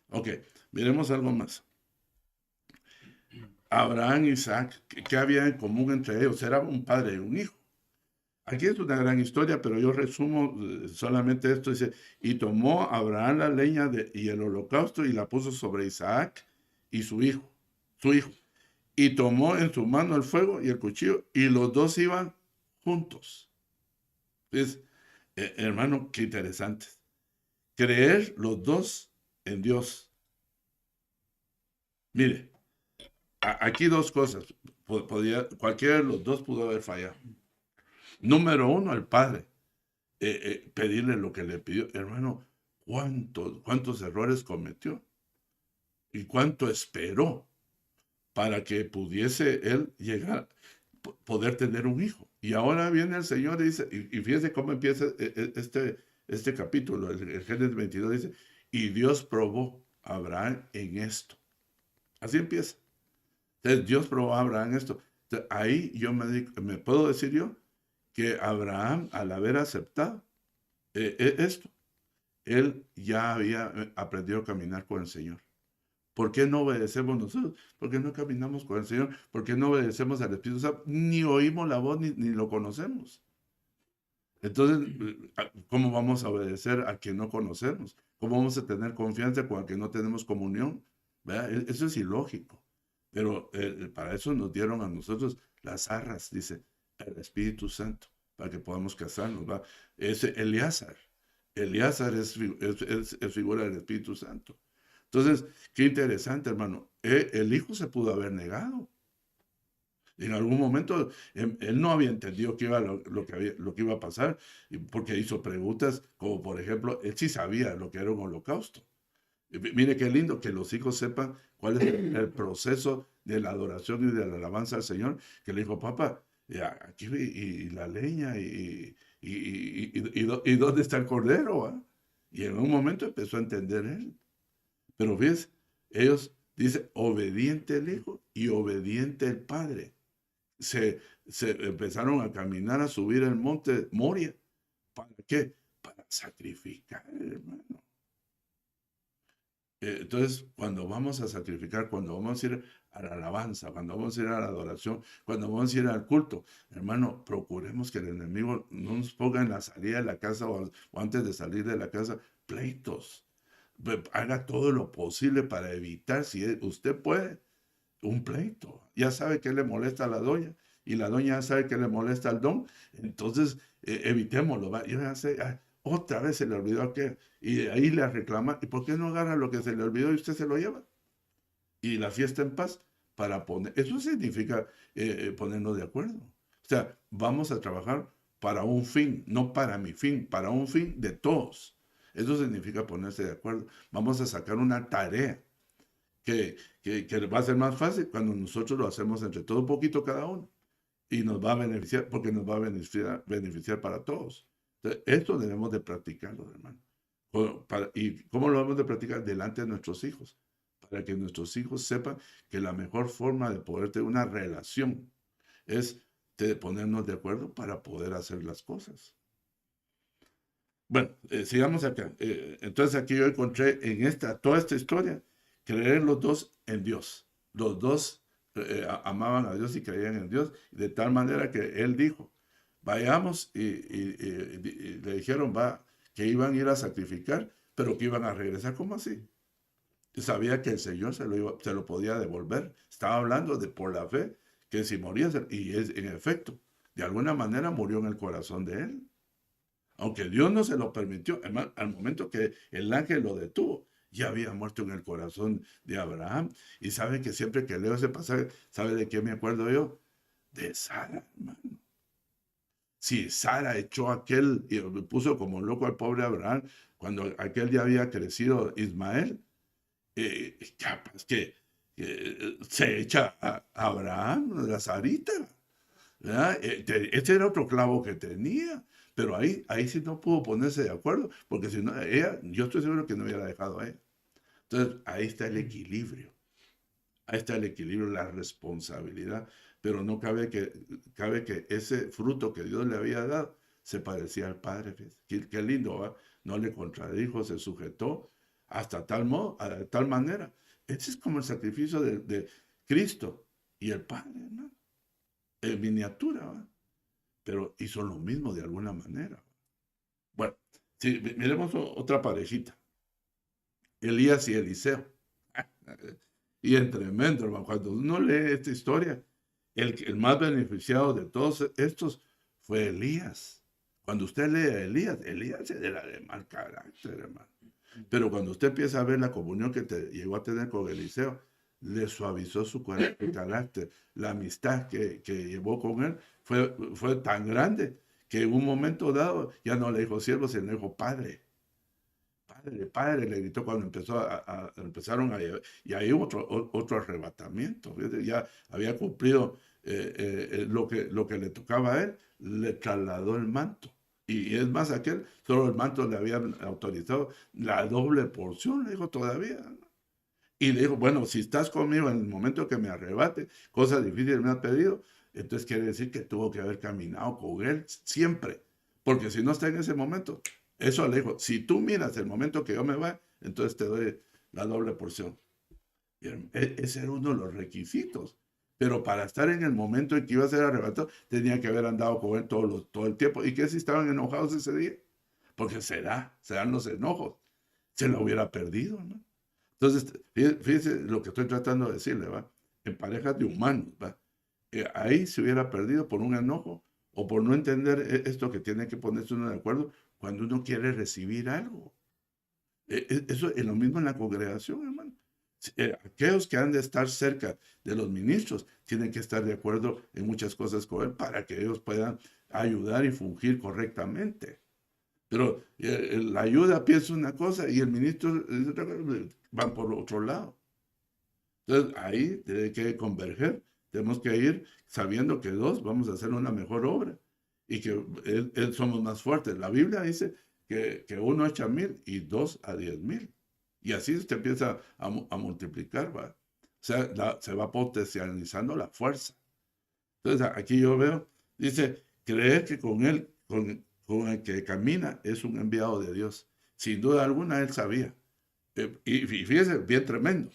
Ok, miremos algo más. Abraham y Isaac, ¿qué había en común entre ellos? Era un padre y un hijo. Aquí es una gran historia, pero yo resumo solamente esto. Dice, y tomó Abraham la leña y el holocausto y la puso sobre Isaac y su hijo. Y tomó en su mano el fuego y el cuchillo, y los dos iban juntos. Entonces, hermano, qué interesante. Creer los dos en Dios. Mire, aquí dos cosas. Cualquiera de los dos pudo haber fallado. Número uno, el padre. Pedirle lo que le pidió. Hermano, ¿cuántos errores cometió? ¿Y cuánto esperó para que pudiese él llegar, poder tener un hijo? Y ahora viene el Señor y dice, y fíjese cómo empieza este capítulo, el Génesis 22 dice, y Dios probó a Abraham en esto. Así empieza. Entonces Dios probó a Abraham en esto. Entonces, ahí yo me puedo decir yo que Abraham, al haber aceptado esto, él ya había aprendido a caminar con el Señor. ¿Por qué no obedecemos nosotros? ¿Por qué no caminamos con el Señor? ¿Por qué no obedecemos al Espíritu Santo? Ni oímos la voz ni lo conocemos. Entonces, ¿cómo vamos a obedecer a quien no conocemos? ¿Cómo vamos a tener confianza con el que no tenemos comunión? ¿Verdad? Eso es ilógico. Pero para eso nos dieron a nosotros las arras, dice el Espíritu Santo, para que podamos casarnos. ¿Va? Ese Eleazar. Eleazar es figura del Espíritu Santo. Entonces, qué interesante, hermano. El hijo se pudo haber negado. En algún momento él no había entendido lo que iba a pasar, porque hizo preguntas como, por ejemplo, él sí sabía lo que era un holocausto. Mire qué lindo que los hijos sepan cuál es el proceso de la adoración y de la alabanza al Señor, que le dijo, papá, aquí y la leña y dónde está el cordero, ¿va? Y en un momento empezó a entender él. Pero ves, ellos dice obediente el hijo y obediente el padre. Se, se empezaron a caminar, a subir el monte Moria. ¿Para qué? Para sacrificar, hermano. Entonces, cuando vamos a sacrificar, cuando vamos a ir a la alabanza, cuando vamos a ir a la adoración, cuando vamos a ir al culto, hermano, procuremos que el enemigo no nos ponga en la salida de la casa o antes de salir de la casa pleitos. Haga todo lo posible para evitar, si usted puede, un pleito. Ya sabe que le molesta a la doña y la doña ya sabe que le molesta al don. Entonces, evitémoslo. ¿Va? Yo ya sé, otra vez se le olvidó aquel. Y ahí le reclama. ¿Y por qué no agarra lo que se le olvidó y usted se lo lleva? Y la fiesta en paz para poner. Eso significa ponernos de acuerdo. O sea, vamos a trabajar para un fin, no para mi fin, para un fin de todos. Eso significa ponerse de acuerdo. Vamos a sacar una tarea que va a ser más fácil cuando nosotros lo hacemos entre todo un poquito cada uno. Y nos va a beneficiar, porque nos va a beneficiar para todos. Entonces, esto debemos de practicarlo, hermano. ¿Y cómo lo debemos de practicar? Delante de nuestros hijos. Para que nuestros hijos sepan que la mejor forma de poder tener una relación es de ponernos de acuerdo para poder hacer las cosas. Bueno, sigamos acá. Entonces aquí yo encontré en toda esta historia, creer los dos en Dios. Los dos amaban a Dios y creían en Dios, de tal manera que él dijo, vayamos y le dijeron que iban a ir a sacrificar, pero que iban a regresar. ¿Cómo así? Sabía que el Señor se lo podía devolver. Estaba hablando de por la fe, que si moría, y en efecto, de alguna manera murió en el corazón de él. Aunque Dios no se lo permitió, al momento que el ángel lo detuvo, ya había muerto en el corazón de Abraham. Y sabe que siempre que leo ese pasaje, ¿sabe de qué me acuerdo yo? De Sara, hermano. Si Sara echó y puso como loco al pobre Abraham, cuando aquel ya había crecido Ismael, capaz que se echa a Abraham, la Sarita. Este era otro clavo que tenía, pero ahí sí no pudo ponerse de acuerdo, porque si no, yo estoy seguro que no hubiera dejado a ella. Entonces, ahí está el equilibrio, ahí está el equilibrio, la responsabilidad, pero no cabe que ese fruto que Dios le había dado se parecía al Padre. Qué lindo, ¿va? No le contradijo, se sujetó hasta tal modo, a tal manera. Ese es como el sacrificio de Cristo y el Padre, ¿no? En miniatura, ¿va? Pero hizo lo mismo de alguna manera. Bueno, sí, miremos otra parejita, Elías y Eliseo. Y en tremendo, hermano, cuando uno lee esta historia, el más beneficiado de todos estos fue Elías. Cuando usted lee a Elías era de mal carácter, hermano. Pero cuando usted empieza a ver la comunión que llegó a tener con Eliseo, le suavizó su carácter. La amistad que llevó con él fue tan grande que en un momento dado ya no le dijo siervo, sino le dijo padre. Padre, padre, le gritó cuando empezaron a llevar. Y ahí otro arrebatamiento. ¿Fíjate? Ya había cumplido lo que le tocaba a él, le trasladó el manto. Y es más, aquel, solo el manto le habían autorizado la doble porción, le dijo todavía. ¿No? Y le dijo, bueno, si estás conmigo en el momento que me arrebate, cosas difíciles me has pedido, entonces quiere decir que tuvo que haber caminado con él siempre. Porque si no está en ese momento, eso le dijo, si tú miras el momento que yo me vaya, entonces te doy la doble porción. Ese era uno de los requisitos. Pero para estar en el momento en que iba a ser arrebatado, tenía que haber andado con él todo el tiempo. ¿Y qué si estaban enojados ese día? Porque se dan los enojos. Se lo hubiera perdido, ¿no? Entonces, fíjese lo que estoy tratando de decirle, ¿va? En parejas de humanos, ¿va? Ahí se hubiera perdido por un enojo o por no entender esto que tiene que ponerse uno de acuerdo cuando uno quiere recibir algo. Eso es lo mismo en la congregación, hermano. Aquellos que han de estar cerca de los ministros tienen que estar de acuerdo en muchas cosas con él para que ellos puedan ayudar y fungir correctamente. Pero la ayuda piensa una cosa y el ministro van por otro lado. Entonces, ahí tiene que converger. Tenemos que ir sabiendo que dos vamos a hacer una mejor obra y que somos más fuertes. La Biblia dice que uno echa 1000 y dos a 10,000. Y así usted empieza a multiplicar, ¿va? O sea, se va potencializando la fuerza. Entonces, aquí yo veo, dice, creer que con el que camina es un enviado de Dios. Sin duda alguna, él sabía. Y fíjese, bien tremendo,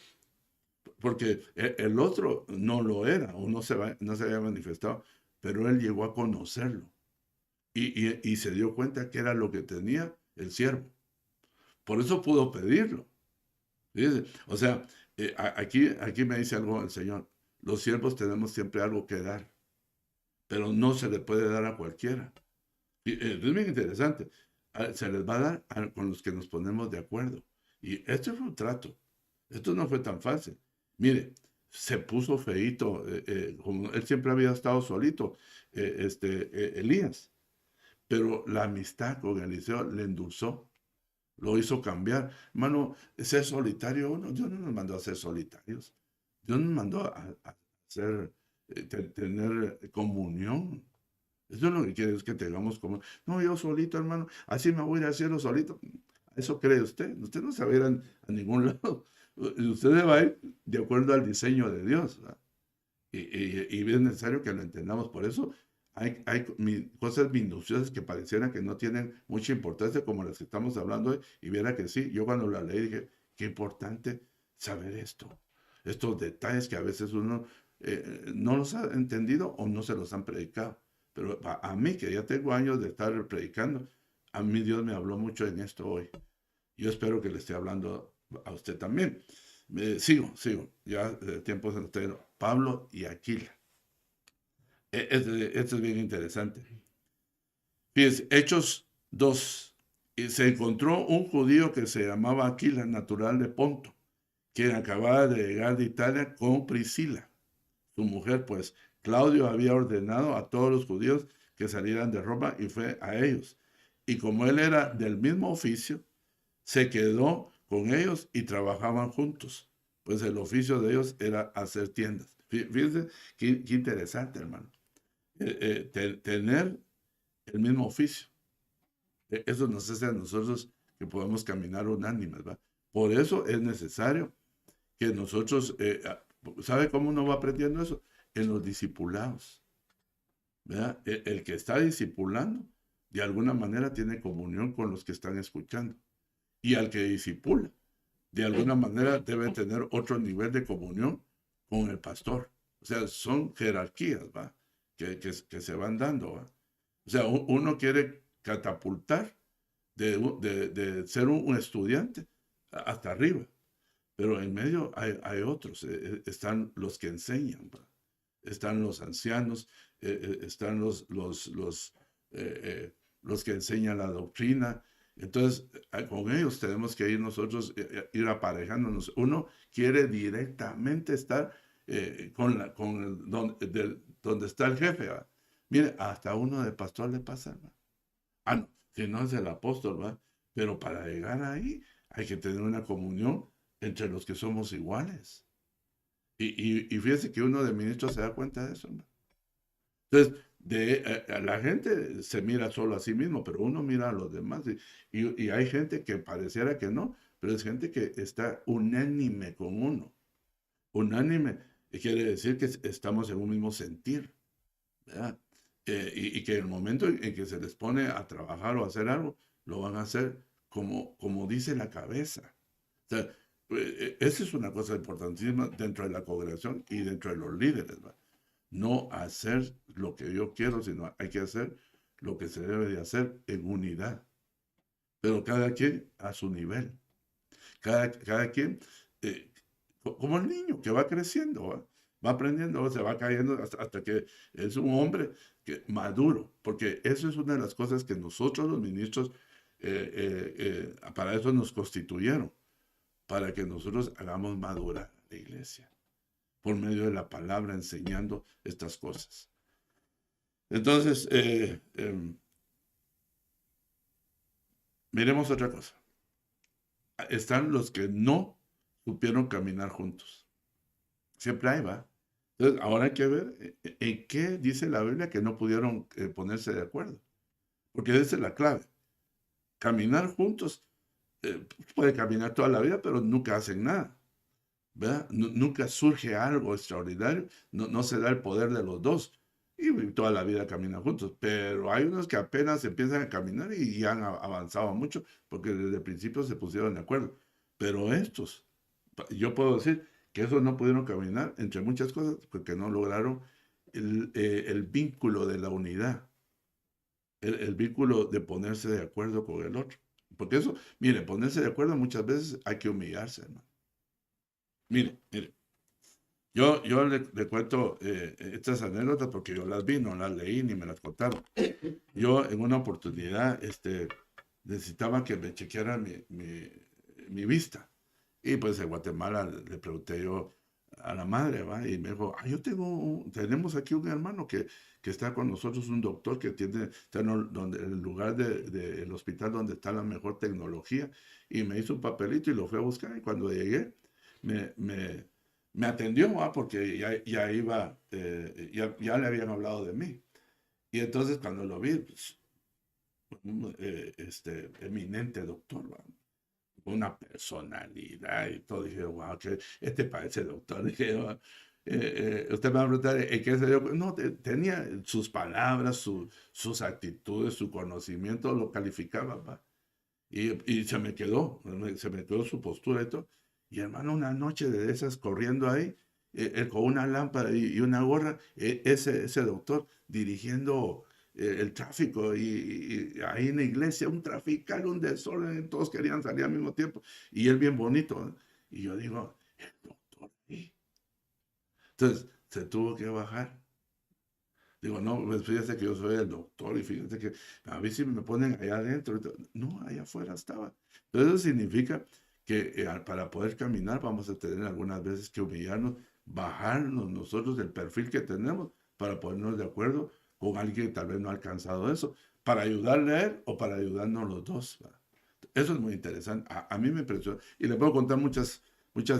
porque el otro no lo era, o no se había manifestado, pero él llegó a conocerlo y se dio cuenta que era lo que tenía el siervo. Por eso pudo pedirlo. Fíjese, o sea, aquí me dice algo el Señor. Los siervos tenemos siempre algo que dar, pero no se le puede dar a cualquiera. Es bien interesante. Se les va a dar con los que nos ponemos de acuerdo. Y esto fue un trato. Esto no fue tan fácil. Mire, se puso feíto, como él siempre había estado solito, Elías. Pero la amistad con Eliseo le endulzó, lo hizo cambiar. Hermano, ser solitario, Dios no nos mandó a ser solitarios. Dios nos mandó a ser, tener comunión. Eso es lo que quiere, es que tengamos como, no, yo solito, hermano, así me voy a ir al cielo solito. Eso cree usted. Usted no se va a ir a ningún lado. Usted va a ir de acuerdo al diseño de Dios, ¿verdad? Y es necesario que lo entendamos. Por eso hay cosas minuciosas que parecieran que no tienen mucha importancia, como las que estamos hablando hoy, y viera que sí. Yo cuando la leí dije, qué importante saber esto. Estos detalles que a veces uno no los ha entendido o no se los han predicado. Pero a mí, que ya tengo años de estar predicando, a mí Dios me habló mucho en esto hoy. Yo espero que le esté hablando a usted también. Sigo. Ya el tiempo se nos está yendo. Pablo y Aquila. Este es bien interesante. Fíjense, Hechos 2. Y se encontró un judío que se llamaba Aquila, natural de Ponto, quien acababa de llegar de Italia con Priscila, su mujer, pues Claudio había ordenado a todos los judíos que salieran de Roma y fue a ellos. Y como él era del mismo oficio, se quedó con ellos y trabajaban juntos, pues el oficio de ellos era hacer tiendas. Fíjense qué interesante, hermano. Tener el mismo oficio. Eso nos hace a nosotros que podamos caminar unánimes, ¿va? Por eso es necesario que nosotros, ¿sabe cómo uno va aprendiendo eso? En los discipulados, ¿verdad? El que está discipulando, de alguna manera tiene comunión con los que están escuchando. Y al que disipula, de alguna manera debe tener otro nivel de comunión con el pastor. O sea, son jerarquías, ¿va? Que se van dando, ¿va? O sea, uno quiere catapultar de ser un estudiante hasta arriba, pero en medio hay otros. Están los que enseñan, ¿va? Están los ancianos, están los que enseñan la doctrina. Entonces, con ellos tenemos que ir nosotros, ir aparejándonos. Uno quiere directamente estar donde está el jefe, ¿va? Mire, hasta uno de pastor le pasa, ¿va? Ah, no, si no es el apóstol, ¿va? Pero para llegar ahí hay que tener una comunión entre los que somos iguales. Y fíjese que uno de ministros se da cuenta de eso, ¿no? Entonces, la gente se mira solo a sí mismo, pero uno mira a los demás. Y hay gente que pareciera que no, pero es gente que está unánime con uno. Unánime quiere decir que estamos en un mismo sentir, ¿verdad? Y que el momento en que se les pone a trabajar o a hacer algo, lo van a hacer como dice la cabeza. O sea, esa es una cosa importantísima dentro de la congregación y dentro de los líderes, ¿va? No hacer lo que yo quiero, sino hay que hacer lo que se debe de hacer en unidad. Pero cada quien a su nivel. Cada quien, eh, como el niño que va creciendo, va aprendiendo, se va cayendo hasta que es un hombre maduro. Porque eso es una de las cosas que nosotros los ministros, para eso nos constituyeron, para que nosotros hagamos madurar la iglesia por medio de la palabra, enseñando estas cosas. Entonces, miremos otra cosa. Están los que no supieron caminar juntos. Siempre hay, ¿va? Entonces, ahora hay que ver en qué dice la Biblia que no pudieron ponerse de acuerdo. Porque esa es la clave. Caminar juntos, puede caminar toda la vida, pero nunca hacen nada. ¿Verdad? Nunca surge algo extraordinario, no se da el poder de los dos. Y toda la vida caminan juntos. Pero hay unos que apenas empiezan a caminar y ya han avanzado mucho, porque desde el principio se pusieron de acuerdo. Pero estos, yo puedo decir que esos no pudieron caminar, entre muchas cosas, porque no lograron el vínculo de la unidad, el vínculo de ponerse de acuerdo con el otro. Porque eso, mire, ponerse de acuerdo muchas veces hay que humillarse, hermano. Mire, yo le cuento estas anécdotas porque yo las vi, no las leí ni me las contaron. Yo en una oportunidad necesitaba que me chequearan mi vista. Y pues en Guatemala le pregunté yo a la madre, ¿va? Y me dijo, yo tenemos aquí un hermano que está con nosotros, un doctor que está en el lugar del hospital donde está la mejor tecnología. Y me hizo un papelito y lo fui a buscar. Y cuando llegué, me, me, me atendió, ¿va? Porque ya iba, ya le habían hablado de mí. Y entonces cuando lo vi, pues, eminente doctor, ¿va? Una personalidad y todo. Dije, wow, que este parece doctor. Dije, usted me va a preguntar, ¿en qué se dio? No, tenía sus palabras, sus actitudes, su conocimiento, lo calificaba, ¿va? Y se me quedó su postura y todo. Y hermano, una noche de esas corriendo ahí, él con una lámpara y una gorra, ese doctor dirigiendo el tráfico y ahí en la iglesia, un trafical, un desorden, todos querían salir al mismo tiempo. Y él bien bonito, ¿no? Y yo digo, el doctor, ¿sí? Entonces, se tuvo que bajar. Digo, no, pues fíjese que yo soy el doctor y fíjate que a mí sí me ponen allá adentro. No, allá afuera estaba. Entonces eso significa que para poder caminar vamos a tener algunas veces que humillarnos, bajarnos nosotros del perfil que tenemos para ponernos de acuerdo con alguien que tal vez no ha alcanzado eso, para ayudarle a él o para ayudarnos los dos. ¿Va? Eso es muy interesante. A mí me impresionó. Y le puedo contar muchas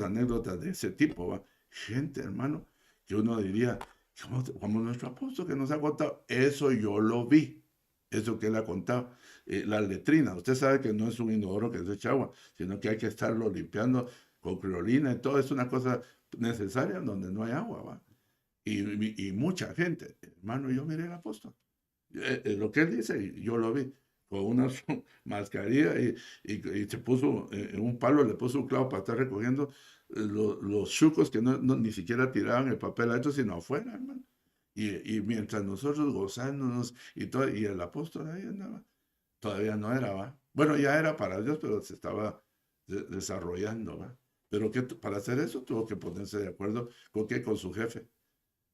anécdotas de ese tipo. ¿Va? Gente, hermano, que uno diría, como nuestro apóstol que nos ha contado, eso yo lo vi, eso que él ha contado. Las letrinas, usted sabe que no es un inodoro que se echa agua, sino que hay que estarlo limpiando con clorina y todo, es una cosa necesaria donde no hay agua, ¿va? Y mucha gente, hermano, yo miré al apóstol. Lo que él dice, yo lo vi, con una mascarilla y se puso en un palo, le puso un clavo para estar recogiendo los chucos que ni siquiera tiraban el papel adentro, sino afuera, hermano. Y mientras nosotros gozándonos y todo, y el apóstol ahí andaba, todavía no era, ¿va? Bueno, ya era para Dios, pero se estaba desarrollando, ¿va? Pero para hacer eso tuvo que ponerse de acuerdo con su jefe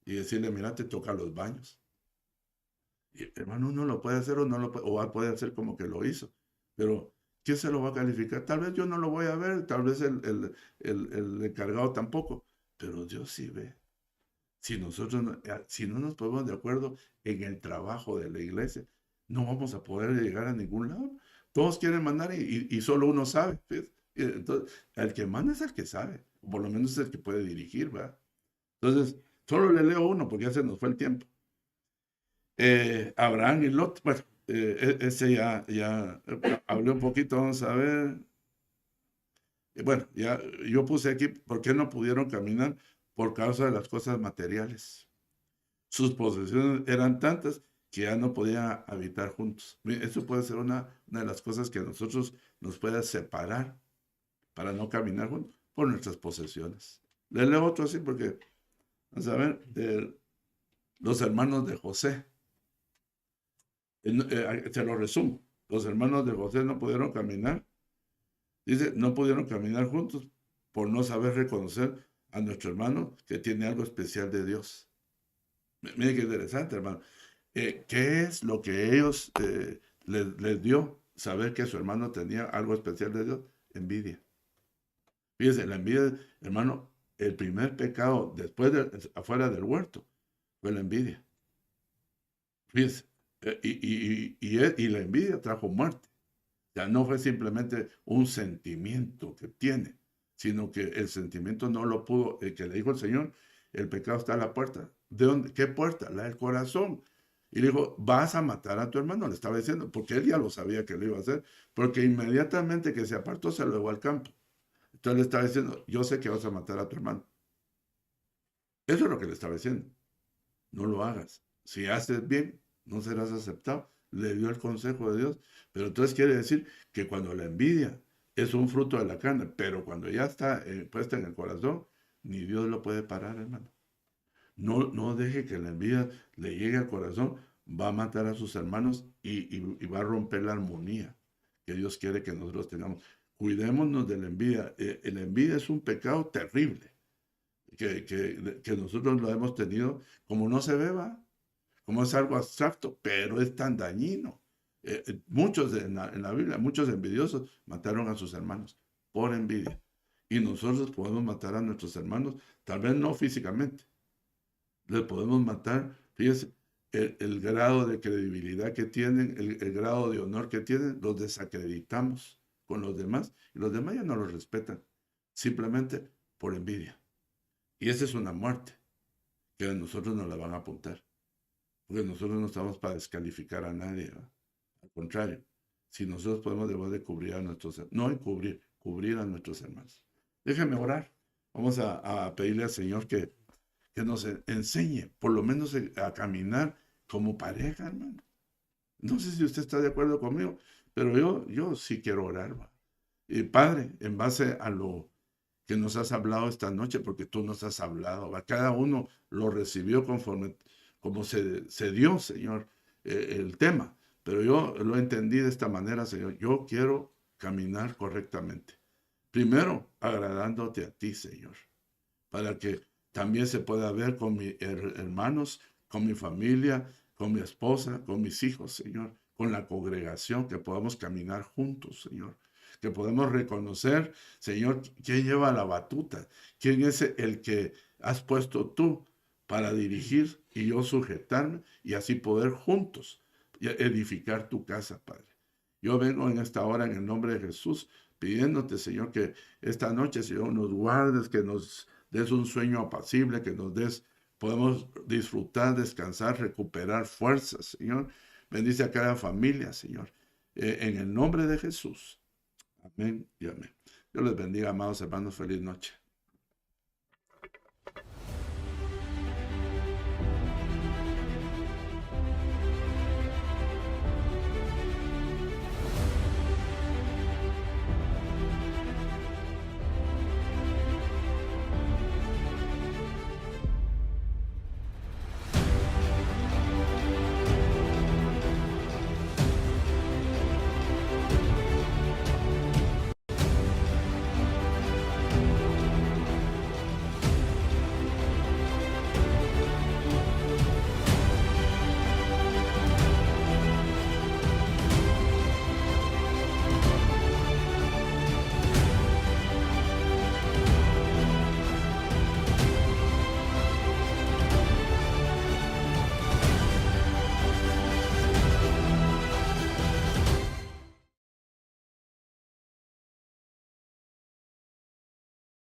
y decirle, mira, te toca los baños. Y, hermano, uno lo puede hacer o no lo puede, puede hacer como que lo hizo. Pero, ¿quién se lo va a calificar? Tal vez yo no lo voy a ver, tal vez el encargado tampoco, pero Dios sí ve. Si no nos ponemos de acuerdo en el trabajo de la iglesia, no vamos a poder llegar a ningún lado. Todos quieren mandar y solo uno sabe. ¿Ves? Entonces, el que manda es el que sabe, o por lo menos es el que puede dirigir, ¿verdad? Entonces, solo le leo uno porque ya se nos fue el tiempo. Abraham y Lot, bueno, ese ya hablé un poquito, vamos a ver. Bueno, ya yo puse aquí, ¿por qué no pudieron caminar? Por causa de las cosas materiales. Sus posesiones eran tantas que ya no podían habitar juntos. Eso puede ser una de las cosas que a nosotros nos puede separar para no caminar juntos por nuestras posesiones. Le leo otro así porque, vamos a ver, los hermanos de José. Se lo resumo. Los hermanos de José no pudieron caminar. Dice, no pudieron caminar juntos por no saber reconocer a nuestro hermano que tiene algo especial de Dios. Mire qué interesante, hermano. ¿Qué es lo que ellos les dio saber que su hermano tenía algo especial de Dios? Envidia. Fíjese, la envidia, hermano, el primer pecado afuera del huerto fue la envidia. Fíjese, y la envidia trajo muerte. Ya no fue simplemente un sentimiento que tiene, sino que el sentimiento no lo pudo, el que le dijo el Señor, el pecado está a la puerta. ¿De dónde? ¿Qué puerta? La del corazón. Y le dijo, vas a matar a tu hermano, le estaba diciendo, porque él ya lo sabía que lo iba a hacer, porque inmediatamente que se apartó se lo llevó al campo. Entonces le estaba diciendo, yo sé que vas a matar a tu hermano. Eso es lo que le estaba diciendo. No lo hagas. Si haces bien, no serás aceptado. Le dio el consejo de Dios. Pero entonces quiere decir que cuando la envidia es un fruto de la carne, pero cuando ya está puesta en el corazón, ni Dios lo puede parar, hermano. No, no deje que la envidia le llegue al corazón, va a matar a sus hermanos y va a romper la armonía que Dios quiere que nosotros tengamos. Cuidémonos de la envidia. La envidia es un pecado terrible que nosotros lo hemos tenido, como no se beba, como es algo abstracto, pero es tan dañino. Muchos en la Biblia, muchos envidiosos mataron a sus hermanos por envidia. Y nosotros podemos matar a nuestros hermanos, tal vez no físicamente, les podemos matar, fíjense, el grado de credibilidad que tienen, el grado de honor que tienen, los desacreditamos con los demás y los demás ya no los respetan, simplemente por envidia. Y esa es una muerte que a nosotros nos la van a apuntar, porque nosotros no estamos para descalificar a nadie, ¿no? Al contrario, si nosotros podemos debemos de cubrir a nuestros, no encubrir, cubrir a nuestros hermanos. Déjenme orar. Vamos a pedirle al Señor que nos enseñe, por lo menos a caminar como pareja, hermano. No sé si usted está de acuerdo conmigo, pero yo sí quiero orar, ¿va? Y Padre, en base a lo que nos has hablado esta noche, porque tú nos has hablado, ¿va? Cada uno lo recibió conforme, como se dio, Señor, el tema. Pero yo lo entendí de esta manera, Señor. Yo quiero caminar correctamente. Primero, agradándote a ti, Señor, para que también se pueda ver con mis hermanos, con mi familia, con mi esposa, con mis hijos, Señor, con la congregación, que podamos caminar juntos, Señor, que podamos reconocer, Señor, quién lleva la batuta, quién es el que has puesto tú para dirigir y yo sujetarme y así poder juntos edificar tu casa, Padre. Yo vengo en esta hora en el nombre de Jesús, pidiéndote, Señor, que esta noche, Señor, nos guardes, que nos des un sueño apacible, que nos des, podemos disfrutar, descansar, recuperar fuerzas, Señor. Bendice a cada familia, Señor. En el nombre de Jesús. Amén y amén. Dios les bendiga, amados hermanos. Feliz noche.